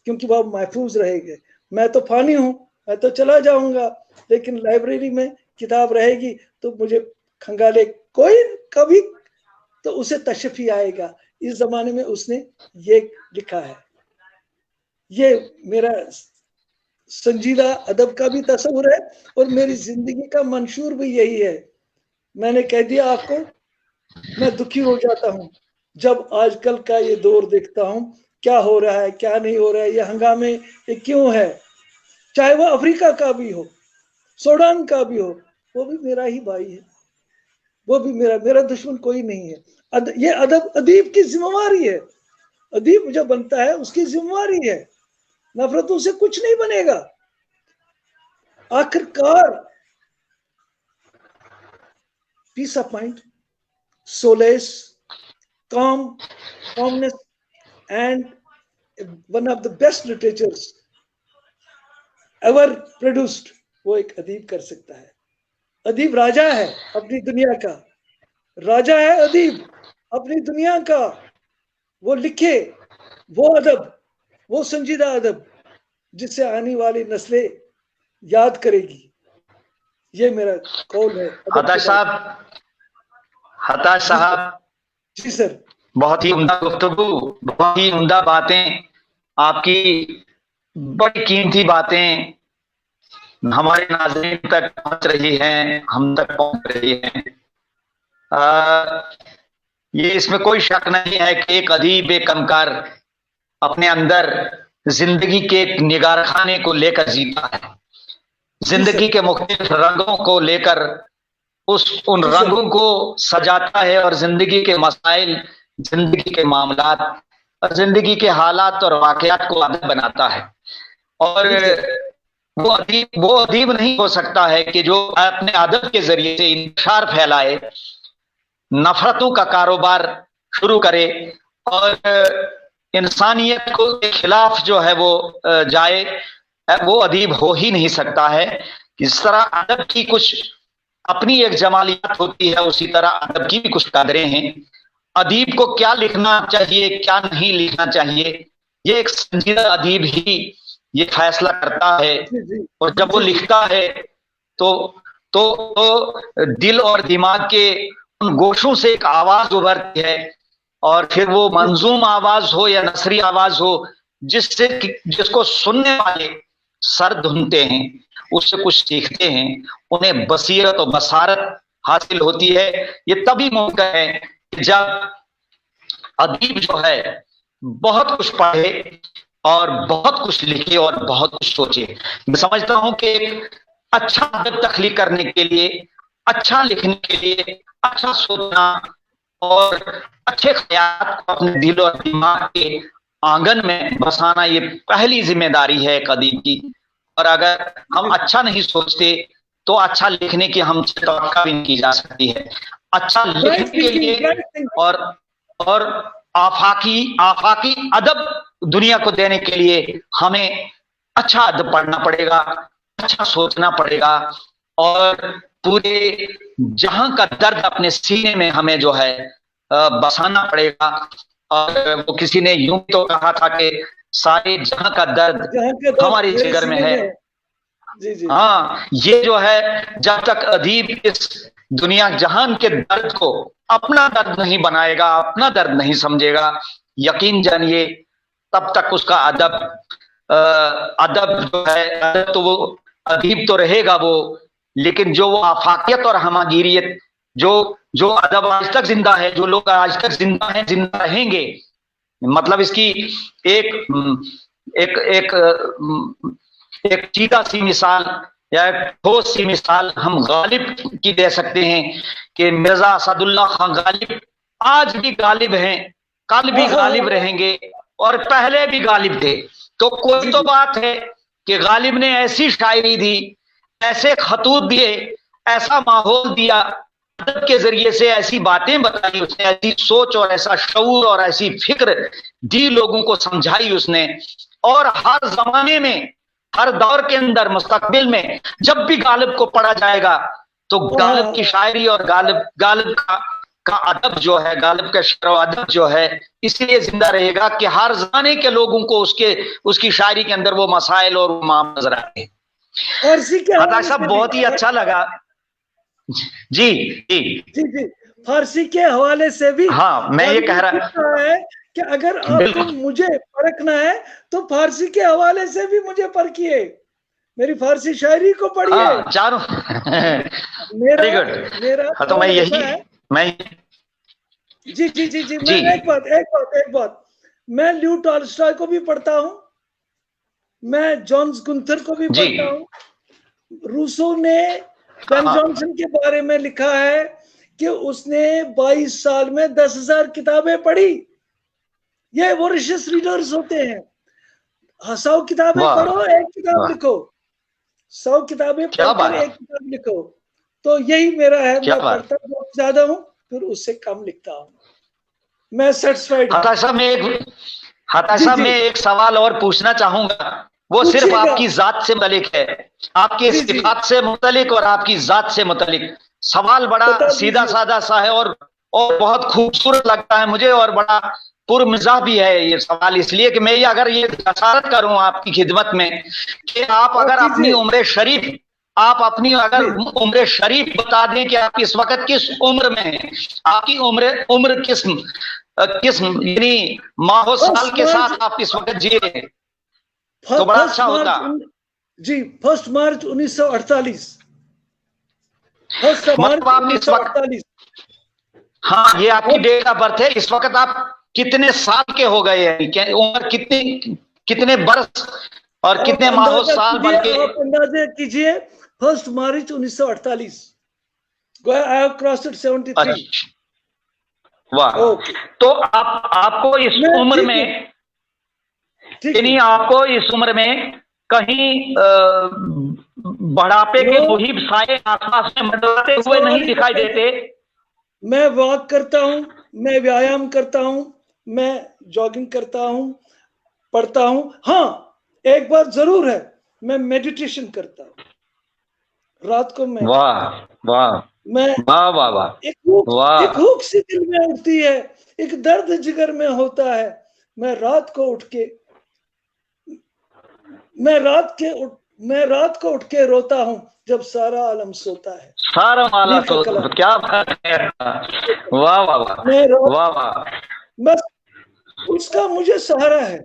क्योंकि वह महफूज रहेंगे। मैं तो फानी हूँ, मैं तो चला जाऊंगा, लेकिन लाइब्रेरी में किताब रहेगी तो मुझे खंगाले कोई कभी, तो उसे तशफी आएगा। इस जमाने में उसने ये लिखा है। ये मेरा संजीदा अदब का भी तस्वुर है और मेरी जिंदगी का मंशूर भी यही है। मैंने कह दिया आपको, मैं दुखी हो जाता हूँ जब आजकल का ये दौर देखता हूँ, क्या हो रहा है क्या नहीं हो रहा है, ये हंगामे ये क्यों है। चाहे वो अफ्रीका का भी हो, सूडान का भी हो, वो भी मेरा ही भाई है, वो भी मेरा दुश्मन कोई नहीं है। ये अदब अदीब की जिम्मेवारी है, अदीब जो बनता है उसकी जिम्मेवारी है, नफरतों से कुछ नहीं बनेगा। आखिरकार peace of mind, solace, calmness and one of the best literatures ever produced, वो एक अदीब कर सकता है। अदीब राजा है अपनी दुनिया का, राजा है अदीब अपनी दुनिया का। वो लिखे वो अदब, वो संजीदा अदब जिससे आने वाली नस्लें याद करेगी। ये मेरा कौल है।
हताश साहब
जी सर,
बहुत ही उम्दा गुफ्तगू, बहुत ही उम्दा बातें, आपकी बड़ी कीमती बातें हमारे नाज़रीन तक पहुंच रही हैं, हम तक पहुंच रही हैं। ये इसमें कोई शक नहीं है कि एक अदीब, एक कमकार अपने अंदर जिंदगी के एक निगारखाने को लेकर जीता है, जिंदगी के मुख्तलिफ रंगों को लेकर उन रंगों को सजाता है और जिंदगी के मसाइल, जिंदगी के मामलात और जिंदगी के हालात और वाकयात को अदब बनाता है। और वो अदीब नहीं हो सकता है कि जो अपने अदब के जरिए से इंतशार फैलाए, नफरतों का कारोबार शुरू करे और इंसानियत के खिलाफ जो है वो जाए, वो अदीब हो ही नहीं सकता है। इस तरह अदब की कुछ अपनी एक जमालियत होती है, उसी तरह अदब की भी कुछ कदरें हैं। अदीब को क्या लिखना चाहिए, क्या नहीं लिखना चाहिए, ये एक संजीदा अदीब ही ये फैसला करता है। और जब वो लिखता है तो दिल और दिमाग के उन गोशों से एक आवाज उभरती है, और फिर वो मंजूम आवाज हो या नसरी आवाज हो, जिसको सुनने वाले सर धुनते हैं, उससे कुछ सीखते हैं, उन्हें बसीरत और बसारत हासिल होती है। ये तभी मुमकिन है कि जब अदीब जो है बहुत कुछ पढ़े और बहुत कुछ लिखे और बहुत कुछ सोचे। मैं समझता हूं कि एक अच्छा अदब तख्लीक करने के लिए, अच्छा लिखने के लिए, अच्छा सोचना और अच्छे ख्याल को अपने दिल और दिमाग के आंगन में बसाना, ये पहली जिम्मेदारी है एक अदीब की। और अगर हम अच्छा नहीं सोचते तो अच्छा लिखने की हमसे तवक्का भी नहीं की जा सकती है। अच्छा लिखने के लिए और आफाकी अदब दुनिया को देने के लिए हमें अच्छा अदब पढ़ना पड़ेगा, अच्छा सोचना पड़ेगा, और पूरे जहां का दर्द अपने सीने में हमें जो है बसाना पड़ेगा। और वो किसी ने यूं तो कहा था कि सारे जहां का दर्द हमारे जिगर में है।
जी जी।
हाँ, ये जो है, जब तक अदीब इस दुनिया जहान के दर्द को अपना दर्द नहीं बनाएगा, अपना दर्द नहीं समझेगा, यकीन जानिए तब तक उसका अदब जो है, अदब तो वो अदीब तो रहेगा वो, लेकिन जो वो आफाकियत और हमागिरियत जो अदब आज तक जिंदा है, जो लोग आज तक जिंदा हैं, जिंदा रहेंगे, मतलब इसकी एक एक एक एक सीधा सी मिसाल या ठोस सी मिसाल हम गालिब की दे सकते हैं कि मिर्जा असदुल्ला खान गालिब आज भी गालिब हैं, कल भी गालिब रहेंगे और पहले भी गालिब थे। तो कोई तो बात है कि गालिब ने ऐसी शायरी दी, ऐसे खतूत दिए, ऐसा माहौल दिया, अदब के जरिए से ऐसी बातें बताई उसने, ऐसी सोच और ऐसा शऊर और ऐसी फिक्र दी, लोगों को समझाई उसने। और हर जमाने में, हर दौर के अंदर, मुस्तकबिल में जब भी गालिब को पढ़ा जाएगा तो गालिब की शायरी और गालिब का अदब जो है, गालिब का शेर और अदब जो है, इसलिए जिंदा रहेगा कि हर जमाने के लोगों को उसकी शायरी के अंदर वो मसाइल और माम नजर आते। और साहब बहुत ही अच्छा लगा। जी जी
जी जी, फारसी के हवाले से भी
हाँ, मैं ये कह रहा
है कि अगर आपको मुझे परखना है तो फारसी के हवाले से भी मुझे परखिए, मेरी फारसी शायरी को पढ़िए।
चारों
मेरा
तो मैं यही
जी जी जी जी मैं एक बात मैं ल्यू टॉल्स्टॉय को भी पढ़ता हूँ, मैं जॉन्स गुंथर को भी पढ़ता हूँ। रूसो ने बेन जॉनसन के बारे में लिखा है कि उसने 22 साल में 10,000 किताबें पढ़ी। ये वोरेशियस रीडर्स होते हैं। 100 किताबें पढ़ो, एक किताब लिखो, 100 किताबें पढ़कर एक किताब लिखो। तो यही मेरा है, मैं पढ़ता बहुत ज्यादा हूँ, फिर उससे कम लिखता हूँ, मैं सेटिस्फाइड।
हताशा में एक सवाल और पूछना चाहूंगा, वो सिर्फ आपकी जात से मुतलिक है, आपकी सिफात से मुतलिक और आपकी जात से मुतलिक। सवाल बड़ा सीधा साधा सा है और बहुत खूबसूरत लगता है मुझे और बड़ा पुरमिजाह भी है ये सवाल, इसलिए कि मैं अगर ये जसारत करूं आपकी खिदमत में कि आप अगर अपनी उम्र शरीफ बता दें कि आप इस वक्त किस उम्र में हैं, आपकी उम्र किस यानी माहो साल के साथ आप इस वक्त जी रहे हैं, तो बड़ा अच्छा होता
जी। 1 मार्च 1948,
मतलब आप इस वक्त, हाँ ये आपकी डेट ऑफ बर्थ है। इस वक्त आप कितने साल के हो गए हैं, उम्र कितने बरस और कितने माहो साल बन के?
आप अंदाजा कीजिए। 1 मार्च 1948, आई हैव क्रॉस्ड 73।
वाह, तो आपको इस उम्र में, यानी आपको इस उम्र में कहीं बढ़ापे के मुहिब साए आसपास में मंडराते हुए नहीं दिखाई देते?
मैं वॉक करता हूँ, मैं व्यायाम करता हूँ, मैं जॉगिंग करता हूँ, पढ़ता हूँ। हाँ, एक बात जरूर है, मैं मेडिटेशन करता हूँ रात को। मैं एक हुक सी दिल में उठती है, एक दर्द जिगर में होता है। मैं रात को उठ के रोता हूँ जब सारा आलम सोता है।
सारा आलम सोता, क्या बात है, वाह वाह वाह वाह।
बस उसका मुझे सहारा है,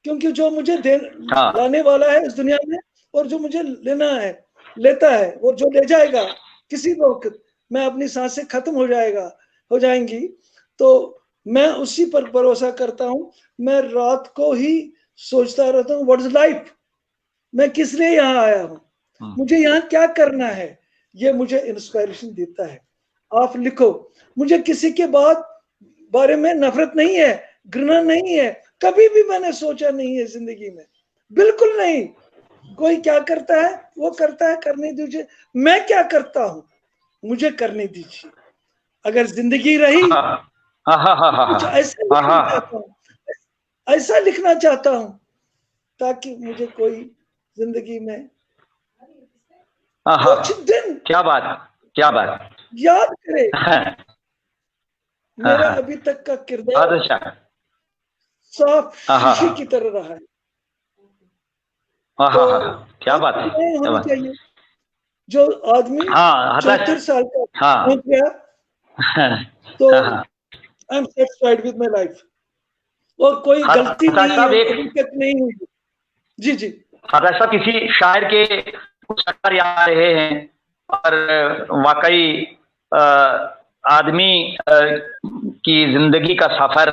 क्योंकि जो मुझे लाने वाला है इस दुनिया में और जो मुझे लेता है और जो ले जाएगा किसी वक्त, मैं अपनी सांसें खत्म हो जाएंगी, तो मैं उसी पर भरोसा करता हूँ। मैं रात को ही सोचता रहता हूँ, व्हाट इज लाइफ, मैं किस लिए यहाँ आया हूँ, मुझे यहाँ क्या करना है। ये मुझे इंस्पिरेशन देता है। आप लिखो, मुझे किसी के बारे में नफरत नहीं है, घृणा नहीं है, कभी भी मैंने सोचा नहीं है जिंदगी में, बिल्कुल नहीं। कोई क्या करता है वो करता है, करने दीजिए। मैं क्या करता हूँ मुझे करने दीजिए। अगर जिंदगी रही कुछ ऐसा लिखना चाहता हूँ ताकि मुझे कोई जिंदगी में कुछ दिन,
क्या बात
याद करे मेरा अभी तक का किरदार साफ शीशे की तरह रहा है।
क्या बात है,
होनी चाहिए। जो आदमी 74 साल का पहुंच गया, तो I am satisfied with my life, और कोई गलती नहीं हुई। जी जी
ऐसा किसी शायर के कुछ अक्षर याद आ रहे हैं, और वाकई आदमी की जिंदगी का सफर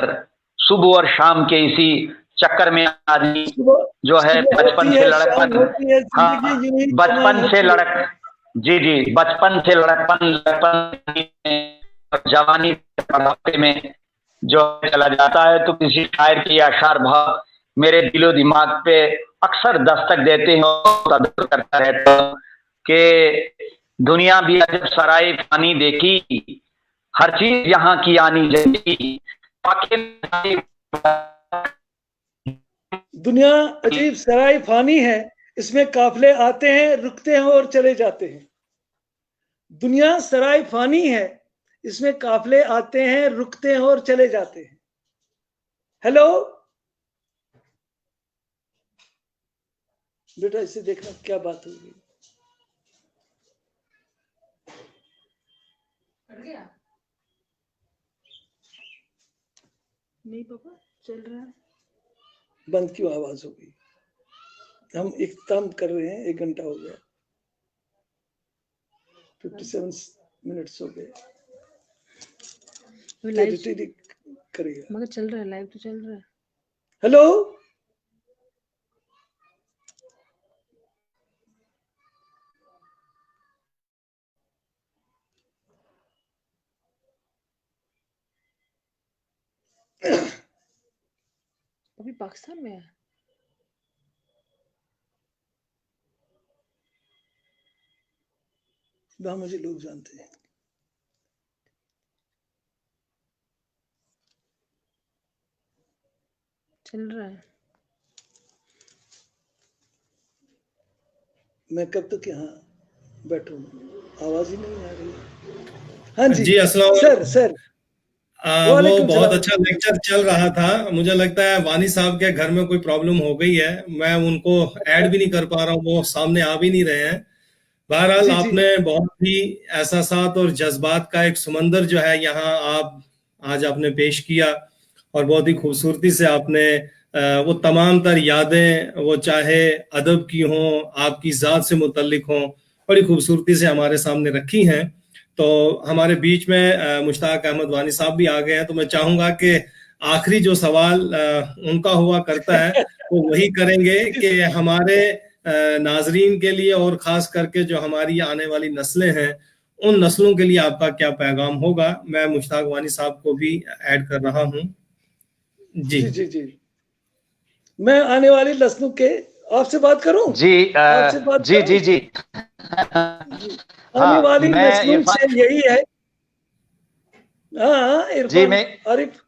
सुबह और शाम के इसी चक्कर में आदमी जो है बचपन से लड़कपन, बचपन से लड़क जी जी बचपन से लड़कपन जवानी बुढ़ापे में जो चला जाता है, तो किसी शायर के अशार भाव मेरे दिलो दिमाग पे अक्सर दस्तक देते हैं और तदब्बर करता रहता हूं कि दुनिया भी अजब सराय फानी देखी, हर चीज यहाँ की आनी जैसी।
दुनिया अजीब सराय फानी है, इसमें काफले आते हैं, रुकते हैं और चले जाते हैं। दुनिया सराय फानी है, इसमें काफले आते हैं, रुकते हैं और चले जाते हैं। हेलो बेटा, इसे देखना क्या बात हो गई।
गया नहीं पापा, चल रहा है।
बंद क्यों आवाज हो गई? हम इख्तिताम कर रहे हैं, 1 घंटा हो गया, 57 मिनट्स हो गए। करेगा
मगर चल रहा है, लाइव तो चल रहा है।
हेलो
अभी पाकिस्तान में है।
वहां मुझे लोग जानते हैं।
चल रहा है।
मैं कब तक यहाँ बैठूं, आवाज ही नहीं आ रही। हाँ जी
अस्सलाम
सर
वो बहुत अच्छा लेक्चर चल रहा था। मुझे लगता है वानी साहब के घर में कोई प्रॉब्लम हो गई है, मैं उनको ऐड भी नहीं कर पा रहा हूँ, वो सामने आ भी नहीं रहे हैं। बहरहाल आपने बहुत ही एहसासात और जज्बात का एक समंदर जो है यहाँ आप आज आपने पेश किया, और बहुत ही खूबसूरती से आपने वो तमाम तर यादें, वो चाहे अदब की हों, आपकी ज़ात से मुतल्लिक हों, बड़ी खूबसूरती से हमारे सामने रखी हैं। तो हमारे बीच में मुश्ताक अहमद वानी साहब भी आ गए हैं, तो मैं चाहूंगा कि आखिरी जो सवाल उनका हुआ करता है वो वही करेंगे कि हमारे नाजरीन के लिए और खास करके जो हमारी आने वाली नस्लें हैं, उन नस्लों के लिए आपका क्या पैगाम होगा। मैं मुश्ताक वानी साहब को भी ऐड कर रहा हूं। जी
जी जी मैं आने वाली नस्लों के आपसे बात करूं।
जी जी जी जी
आने वाली नस्लों से यही है। हाँ इरफान आरिफ,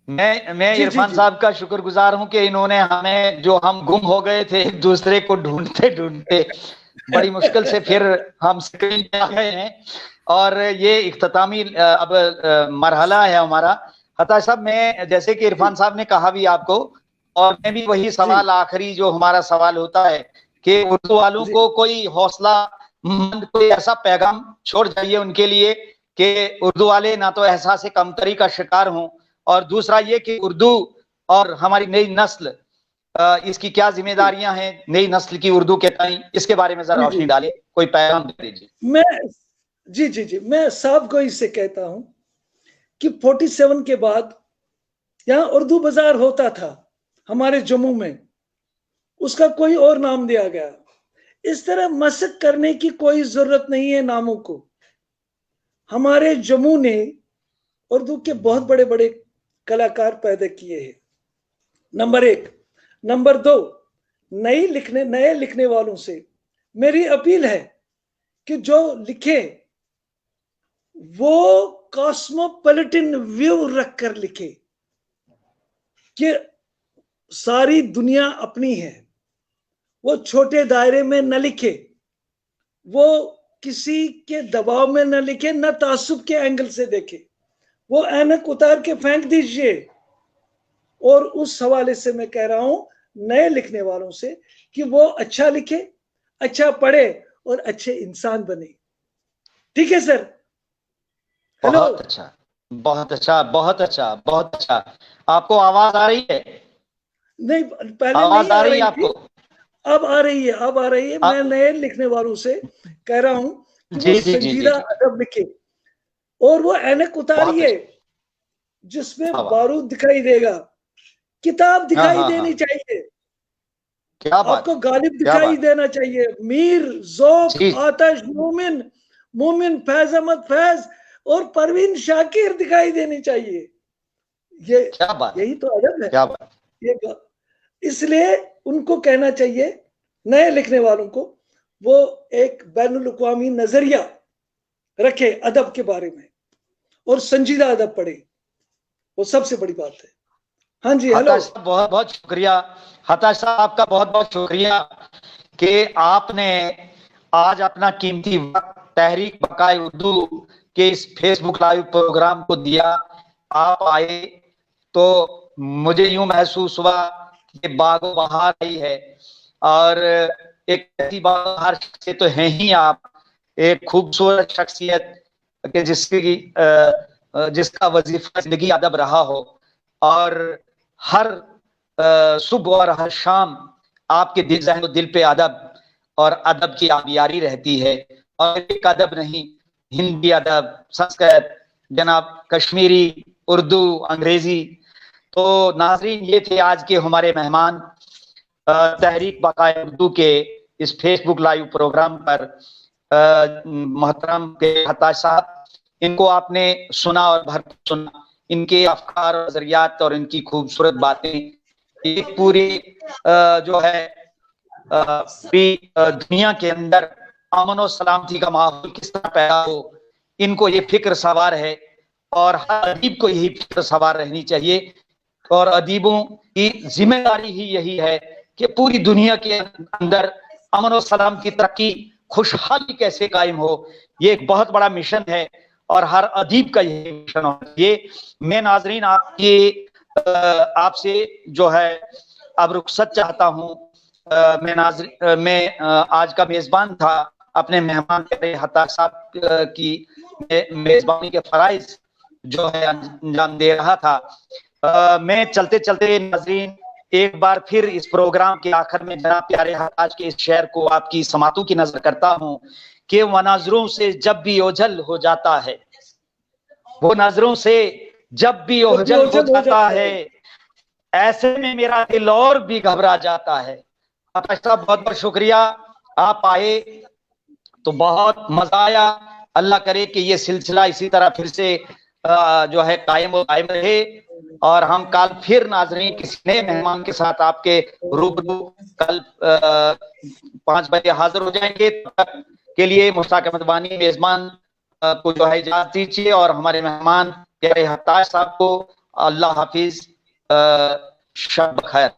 मैं इरफान साहब का शुक्रगुजार हूं कि इन्होंने हमें, जो हम गुम हो गए थे एक दूसरे को ढूंढते ढूंढते बड़ी मुश्किल से फिर हम स्क्रीन पे आ गए हैं, और ये इख्तितामी अब मरहला है हमारा। हता साहब, मैं जैसे कि इरफान साहब ने कहा भी आपको, और मैं भी वही सवाल आखिरी जो हमारा सवाल होता है कि उर्दू वालों को कोई हौसला मंद, कोई ऐसा पैगाम छोड़ जाइए उनके लिए कि उर्दू वाले ना तो एहसास कमतरी का शिकार हों, और दूसरा ये कि उर्दू और हमारी नई नस्ल, इसकी क्या जिम्मेदारियां हैं नई नस्ल की उर्दू के ताई, इसके बारे में जरा रोशनी डालिए, कोई पैगाम दे दीजिए।
मैं साहब को इससे कहता हूं कि 47 के बाद यहाँ उर्दू बाजार होता था हमारे जम्मू में, उसका कोई और नाम दिया गया। इस तरह मशक करने की कोई जरूरत नहीं है नामों को। हमारे जम्मू ने उर्दू के बहुत बड़े बड़े कलाकार पैदा किए हैं, नंबर 1। नंबर 2, नए लिखने वालों से मेरी अपील है कि जो लिखे वो कॉस्मोपॉलिटन व्यू रखकर लिखे कि सारी दुनिया अपनी है। वो छोटे दायरे में न लिखे, वो किसी के दबाव में न लिखे, न तासुब के एंगल से देखे। वो ऐनक उतार के फेंक दीजिए। और उस हवाले से मैं कह रहा हूं नए लिखने वालों से कि वो अच्छा लिखे, अच्छा पढ़े और अच्छे इंसान बने। ठीक है सर? हेलो।
बहुत अच्छा, बहुत अच्छा, बहुत अच्छा, बहुत अच्छा। आपको आवाज आ रही है?
नहीं, पहले
आवाज
नहीं
आ
आ
रही है
रही
आपको?
थी, अब आ रही है, अब आ रही है। मैं नए लिखने वालों से कह रहा हूं कि वो
जी जी जी जी
संजीदा अदब लिखे और वो ऐनक उतारिए जिसमें बारूद दिखाई देगा। किताब दिखाई देनी चाहिए,
क्या बात,
आपको गालिब
क्या
दिखाई
बात।
देना चाहिए, मीर, ज़ौक़,
जी
आतश, मोमिन, मोमिन, फैज अहमद फैज और परवीन शाकिर दिखाई देनी चाहिए। ये
क्या बात,
यही तो अदब है।
क्या बात।
ये इसलिए उनको कहना चाहिए, नए लिखने वालों को, वो एक बैनुल अक़वामी नजरिया रखे अदब के बारे में और संजीदा अदब पढ़े, वो सबसे बड़ी बात है। हाँ जी, हेलो।
हताश साहब बहुत बहुत शुक्रिया, हताश साहब आपका बहुत बहुत शुक्रिया कि आपने आज अपना कीमती वक्त तहरीक बकाए उर्दू के इस फेसबुक लाइव प्रोग्राम को दिया। आप आए तो मुझे यूं महसूस हुआ कि बागो बहार आई है, और एक ऐसी बागो शख्सियत तो है ही आप, एक खूबसूरत शख्सियत कि जिसका वजीफा जिंदगी अदब रहा हो, और हर सुबह और हर शाम आपके दिल जहन दिल पे अदब और अदब की आबियारी रहती है। और एक अदब नहीं, हिंदी अदब, संस्कृत, जनाब कश्मीरी, उर्दू, अंग्रेजी। तो नाजरीन, ये थे आज के हमारे मेहमान तहरीक बकाए उर्दू के इस फेसबुक लाइव प्रोग्राम पर। मोहतरम के हताश साहब, इनको आपने सुना और भरपूर सुना, इनके अफकार और नजरियात और इनकी खूबसूरत बातें, एक पूरी जो है दुनिया के अंदर अमन और सलामती का माहौल किस तरह पैदा हो, इनको ये फिक्र सवार है। और हर अदीब को यही फिक्र सवार रहनी चाहिए, और अदीबों की जिम्मेदारी ही यही है कि पूरी दुनिया के अंदर अमन और सलाम की तरक्की, खुशहाली कैसे कायम हो, ये एक बहुत बड़ा मिशन है और हर अदीब का यही मिशन हो। ये मैं नाजरीन आपसे जो है अब रुखसत चाहता हूँ। मैं आज का मेजबान था, अपने मेहमान हताश साहब की मेजबानी के फराइज जो है अंजाम दे रहा था। मैं चलते चलते नाजरीन एक बार फिर इस प्रोग्राम के आखिर में जनाब प्यारे हताश के इस शेर को आपकी समातों की नजर करता हूँ कि वो नजरों से जब भी ओझल हो जाता है, वो नजरों से जब भी ओझल हो जाता है, ऐसे में मेरा दिल और भी घबरा जाता है। हताश साहब बहुत बहुत शुक्रिया, आप आए तो बहुत मजा आया। अल्लाह करे कि ये सिलसिला इसी तरह फिर से जो है कायम रहे, और हम कल फिर नाजरीन किसी नए मेहमान के साथ आपके रूबरू कल 5 बजे हाजिर हो जाएंगे। तब तक के लिए मुश्ताक अहमद वानी मेजबान को जो है इजाजत दीजिए, और हमारे मेहमान प्यारे हताश साहब को अल्लाह हाफिज, शब खैर।